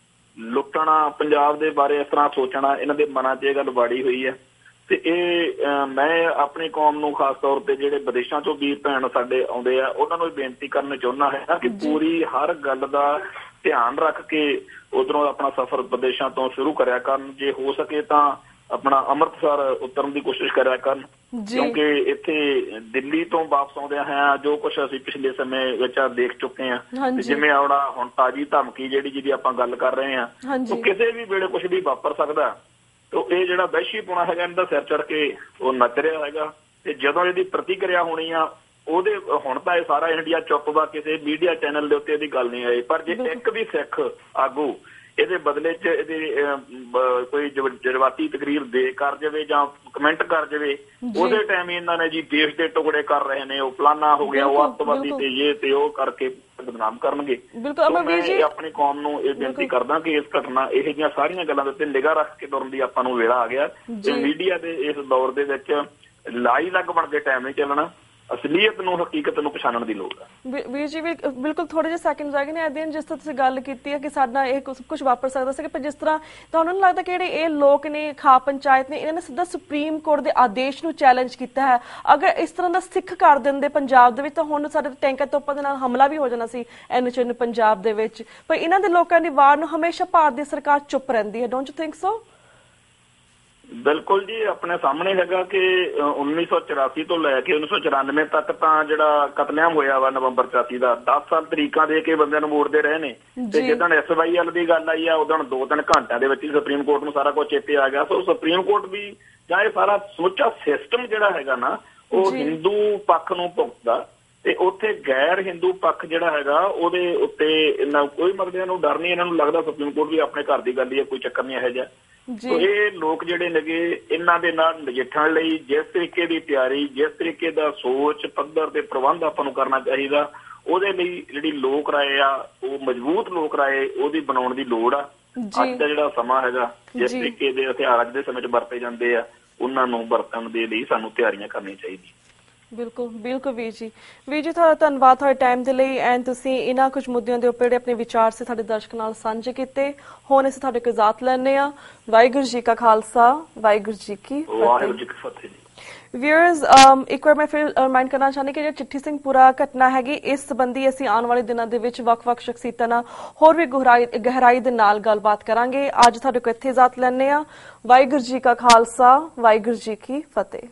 ਲੁੱਟਣਾ, ਪੰਜਾਬ ਦੇ ਬਾਰੇ ਇਸ ਤਰ੍ਹਾਂ ਸੋਚਣਾ, ਇਹਨਾਂ ਦੇ ਮਨਾਂ 'ਚ ਇਹ ਗੱਲ ਵਾੜੀ ਹੋਈ ਹੈ। ਤੇ ਇਹ ਮੈਂ ਆਪਣੀ ਕੌਮ ਨੂੰ ਖਾਸ ਤੌਰ ਤੇ ਜਿਹੜੇ ਵਿਦੇਸ਼ਾਂ ਚੋਂ ਵੀਰ ਭੈਣ ਸਾਡੇ ਆਉਂਦੇ ਆ, ਉਹਨਾਂ ਨੂੰ ਬੇਨਤੀ ਕਰਨਾ ਚਾਹੁੰਦਾ ਹੈ ਕਿ ਪੂਰੀ ਹਰ ਗੱਲ ਦਾ ਧਿਆਨ ਰੱਖ ਕੇ ਉਧਰੋਂ ਆਪਣਾ ਸਫ਼ਰ ਵਿਦੇਸ਼ਾਂ ਤੋਂ ਸ਼ੁਰੂ ਕਰਿਆ ਕਰਨ। ਜੇ ਹੋ ਸਕੇ ਤਾਂ ਆਪਣਾ ਅੰਮ੍ਰਿਤਸਰ ਉਤਰਨ ਦੀ ਕੋਸ਼ਿਸ਼ ਕਰਿਆ ਕਰਨ, ਕਿਉਂਕਿ ਇੱਥੇ ਦਿੱਲੀ ਤੋਂ ਵਾਪਸ ਆਉਂਦੇ ਹਾਂ ਜੋ ਕੁਛ ਅਸੀਂ ਪਿਛਲੇ ਸਮੇਂ ਵਿੱਚ ਦੇਖ ਚੁੱਕੇ ਹਾਂ, ਜਿਵੇਂ ਆਉਣਾ ਹੁਣ ਤਾਜ਼ੀ ਧਮਕੀ ਜਿਹਦੀ ਆਪਾਂ ਗੱਲ ਕਰ ਰਹੇ ਹਾਂ, ਉਹ ਕਿਸੇ ਵੀ ਵੇਲੇ ਕੁਛ ਵੀ ਵਾਪਰ ਸਕਦਾ। ਇਹ ਜਿਹੜਾ ਵਹਿਸ਼ੀਪੁਣਾ ਹੈਗਾ ਇਹਦਾ ਸਿਰ ਚੜ ਕੇ ਉਹ ਨੱਚ ਰਿਹਾ ਹੈਗਾ, ਤੇ ਜਦੋਂ ਇਹਦੀ ਪ੍ਰਤੀਕਿਰਿਆ ਹੋਣੀ ਆ ਉਹਦੇ ਹੁਣ ਤਾਂ ਇਹ ਸਾਰਾ ਇੰਡੀਆ ਚੁੱਪ ਵਾ, ਕਿਸੇ ਮੀਡੀਆ ਚੈਨਲ ਦੇ ਉੱਤੇ ਇਹਦੀ ਗੱਲ ਨਹੀਂ ਆਈ। ਪਰ ਜੇ ਇੱਕ ਵੀ ਸਿੱਖ ਆਗੂ ਇਹਦੇ ਬਦਲੇ 'ਚ ਇਹਦੇ ਕੋਈ ਜਜ਼ਬਾਤੀ ਤਕਰੀਰ ਕਰ ਜਾਵੇ ਜਾਂ ਕਮੈਂਟ ਕਰ ਜਾਵੇ, ਉਹਦੇ ਟਾਈਮ ਹੀ ਇਹਨਾਂ ਨੇ ਜੀ ਦੇਸ਼ ਦੇ ਟੁਕੜੇ ਕਰ ਰਹੇ ਨੇ, ਉਹ ਫਲਾਨਾ ਹੋ ਗਿਆ, ਉਹ ਅੱਤਵਾਦੀ ਤੇ ਇਹ ਤੇ ਉਹ ਕਰਕੇ ਬਦਨਾਮ ਕਰਨਗੇ। ਮੈਂ ਆਪਣੀ ਕੌਮ ਨੂੰ ਇਹ ਬੇਨਤੀ ਕਰਦਾ ਕਿ ਇਸ ਘਟਨਾ ਇਹੋ ਜਿਹੀਆਂ ਸਾਰੀਆਂ ਗੱਲਾਂ ਦੇ ਉੱਤੇ ਨਿਗਾਹ ਰੱਖ ਕੇ ਤੁਰਨ ਦੀ ਆਪਾਂ ਨੂੰ ਵੇਲਾ ਆ ਗਿਆ। ਤੇ ਮੀਡੀਆ ਦੇ ਇਸ ਦੌਰ ਦੇ ਵਿੱਚ ਲਾਈ ਲੱਗ ਬਣ ਕੇ ਟਾਈਮ ਨਹੀਂ ਚੱਲਣਾ, ਅਸਲੀਅਤ ਨੂੰ, ਹਕੀਕਤ ਨੂੰ ਪਛਾਣਨ ਦੀ ਲੋੜ ਹੈ। ਵੀਰ ਜੀ ਬਿਲਕੁਲ ਥੋੜੇ ਜਿਹੇ ਸੈਕਿੰਡ ਰਹਿ ਗਏ ਨੇ ਐਦੇ, ਜਿਸ ਤਰ੍ਹਾਂ ਤੁਸੀਂ ਗੱਲ ਕੀਤੀ ਹੈ ਕਿ ਸਾਡਾ ਇਹ ਕੁਝ ਵਾਪਰ ਸਕਦਾ ਸੀ, ਪਰ ਜਿਸ ਤਰ੍ਹਾਂ ਤੁਹਾਨੂੰ ਨਹੀਂ ਲੱਗਦਾ ਕਿ ਜਿਹੜੇ ਇਹ ਲੋਕ ਨੇ, ਖਾਪ ਪੰਚਾਇਤ ਨੇ, ਇਹਨਾਂ ਨੇ ਸਿੱਧਾ ਸੁਪਰੀਮ ਕੋਰਟ ਦੇ ਆਦੇਸ਼ ਨੂੰ ਚੈਲੰਜ ਕੀਤਾ ਹੈ? ਅਗਰ ਇਸ ਤਰ੍ਹਾਂ ਦਾ ਸਿੱਖ ਕਰ ਦਿੰਦੇ ਪੰਜਾਬ ਦੇ ਵਿੱਚ ਤਾਂ ਹੁਣ ਸਾਡੇ ਟੈਂਕਰ ਤੋਪਾਂ ਦੇ ਨਾਲ ਹਮਲਾ ਵੀ ਹੋ ਜਾਣਾ ਸੀ NH ਪੰਜਾਬ ਦੇ ਵਿੱਚ। ਪਰ ਇਹਨਾਂ ਦੇ ਲੋਕਾਂ ਦੀ ਵਾਰ ਨੂੰ ਹਮੇਸ਼ਾ ਭਾਰਤ ਦੀ ਸਰਕਾਰ ਚੁੱਪ ਰਹਿੰਦੀ ਹੈ। Don't you think so? ਬਿਲਕੁਲ ਜੀ, ਆਪਣੇ ਸਾਹਮਣੇ ਹੈਗਾ ਕਿ 1984 ਤੋਂ ਲੈ ਕੇ 1994 ਤੱਕ ਤਾਂ ਜਿਹੜਾ ਕਤਲੇਆਮ ਹੋਇਆ ਵਾ ਨਵੰਬਰ 84 ਦਾ, 10 ਸਾਲ ਤਰੀਕਾਂ ਦੇ ਕੇ ਬੰਦਿਆਂ ਨੂੰ ਮੋੜਦੇ ਰਹੇ ਨੇ। ਤੇ ਜਦੋਂ SYL ਦੀ ਗੱਲ ਆਈ ਆ ਉਦੋਂ 2-3 ਘੰਟਿਆਂ ਦੇ ਵਿੱਚ ਹੀ ਸੁਪਰੀਮ ਕੋਰਟ ਨੂੰ ਸਾਰਾ ਕੁਝ ਚੇਤੇ ਆ ਗਿਆ। ਸੋ ਸੁਪਰੀਮ ਕੋਰਟ ਵੀ ਜਾਂ ਇਹ ਸਾਰਾ ਸਮੁੱਚਾ ਸਿਸਟਮ ਜਿਹੜਾ ਹੈਗਾ ਨਾ, ਉਹ ਹਿੰਦੂ ਪੱਖ ਨੂੰ ਭੁਗਤਦਾ, ਤੇ ਉੱਥੇ ਗੈਰ ਹਿੰਦੂ ਪੱਖ ਜਿਹੜਾ ਹੈਗਾ ਉਹਦੇ ਉੱਤੇ ਇਹਨਾਂ ਕੋਈ ਮਤਲਬ ਇਹਨੂੰ ਡਰ ਨਹੀਂ। ਇਹਨਾਂ ਨੂੰ ਲੱਗਦਾ ਸੁਪਰੀਮ ਕੋਰਟ ਵੀ ਆਪਣੇ ਘਰ ਦੀ ਗੱਲ ਹੀ ਹੈ, ਕੋਈ ਚੱਕਰ ਨਹੀਂ ਇਹੋ ਜਿਹਾ। ਇਹ ਲੋਕ ਜਿਹੜੇ ਨੇਗੇ ਇਹਨਾਂ ਦੇ ਨਾਲ ਨਜਿੱਠਣ ਲਈ ਜਿਸ ਤਰੀਕੇ ਦੀ ਤਿਆਰੀ, ਜਿਸ ਤਰੀਕੇ ਦਾ ਸੋਚ ਪੱਧਰ ਤੇ ਪ੍ਰਬੰਧ ਆਪਾਂ ਨੂੰ ਕਰਨਾ ਚਾਹੀਦਾ, ਉਹਦੇ ਲਈ ਜਿਹੜੀ ਲੋਕ ਰਾਏ ਆ, ਉਹ ਮਜ਼ਬੂਤ ਲੋਕ ਰਾਏ ਉਹਦੀ ਬਣਾਉਣ ਦੀ ਲੋੜ ਆ। ਅੱਜ ਦਾ ਜਿਹੜਾ ਸਮਾਂ ਹੈਗਾ, ਜਿਸ ਤਰੀਕੇ ਦੇ ਹਥਿਆਰ ਅੱਜ ਦੇ ਸਮੇਂ 'ਚ ਵਰਤੇ ਜਾਂਦੇ ਆ, ਉਹਨਾਂ ਨੂੰ ਵਰਤਣ ਦੇ ਲਈ ਸਾਨੂੰ ਤਿਆਰੀਆਂ ਕਰਨੀਆਂ ਚਾਹੀਦੀਆਂ। ਬਿਲਕੁਲ ਬਿਲਕੁਲ ਵੀਰ ਜੀ ਤੁਹਾਡਾ ਧੰਨਵਾਦ ਤੁਹਾਡੇ ਟਾਈਮ ਦੇ ਲਈ, ਐਂਡ ਤੁਸੀਂ ਇਹਨਾਂ ਕੁਝ ਮੁੱਦਿਆਂ ਦੇ ਉੱਪਰ ਜਿਹੜੇ ਆਪਣੇ ਵਿਚਾਰ ਸੀ ਸਾਡੇ ਦਰਸ਼ਕ ਨਾਲ ਸਾਂਝੇ ਕੀਤੇ। ਹੁਣ ਅਸੀਂ ਤੁਹਾਡੇ ਕੋਲ ਇਜਾਜ਼ਤ ਲੈਂਦੇ ਹਾਂ। ਵਾਹਿਗੁਰੂ ਜੀ ਕਾ ਖਾਲਸਾ, ਵਾਹਿਗੁਰੂ ਜੀ ਕੀ ਫਤਿਹ। ਵਿਊਅਰਸ, ਇੱਕ ਵਾਰ ਮੈਂ ਫਿਰ ਰਿਮਾਈਂਡ ਕਰਨਾ ਚਾਹੁੰਦੀ ਕਿ ਜਿਹੜੀ ਚਿੱਠੀ ਸਿੰਘ ਪੁਰਾ ਘਟਨਾ ਹੈਗੀ, ਇਸ ਸੰਬੰਧੀ ਅਸੀਂ ਆਉਣ ਵਾਲੇ ਦਿਨਾਂ ਦੇ ਵਿੱਚ ਵੱਖ-ਵੱਖ ਸ਼ਖਸੀਅਤਾਂ ਨਾਲ ਹੋਰ ਵੀ ਗਹਿਰਾਈ ਦੇ ਨਾਲ ਗੱਲਬਾਤ ਕਰਾਂਗੇ। ਅੱਜ ਤੁਹਾਡੇ ਕੋਲ ਇੱਥੇ ਇਜਾਜ਼ਤ ਲੈਂਦੇ ਹਾਂ। ਵਾਹਿਗੁਰੂ ਜੀ ਕਾ ਖਾਲਸਾ, ਵਾਹਿਗੁਰੂ ਜੀ ਕੀ ਫਤਿਹ।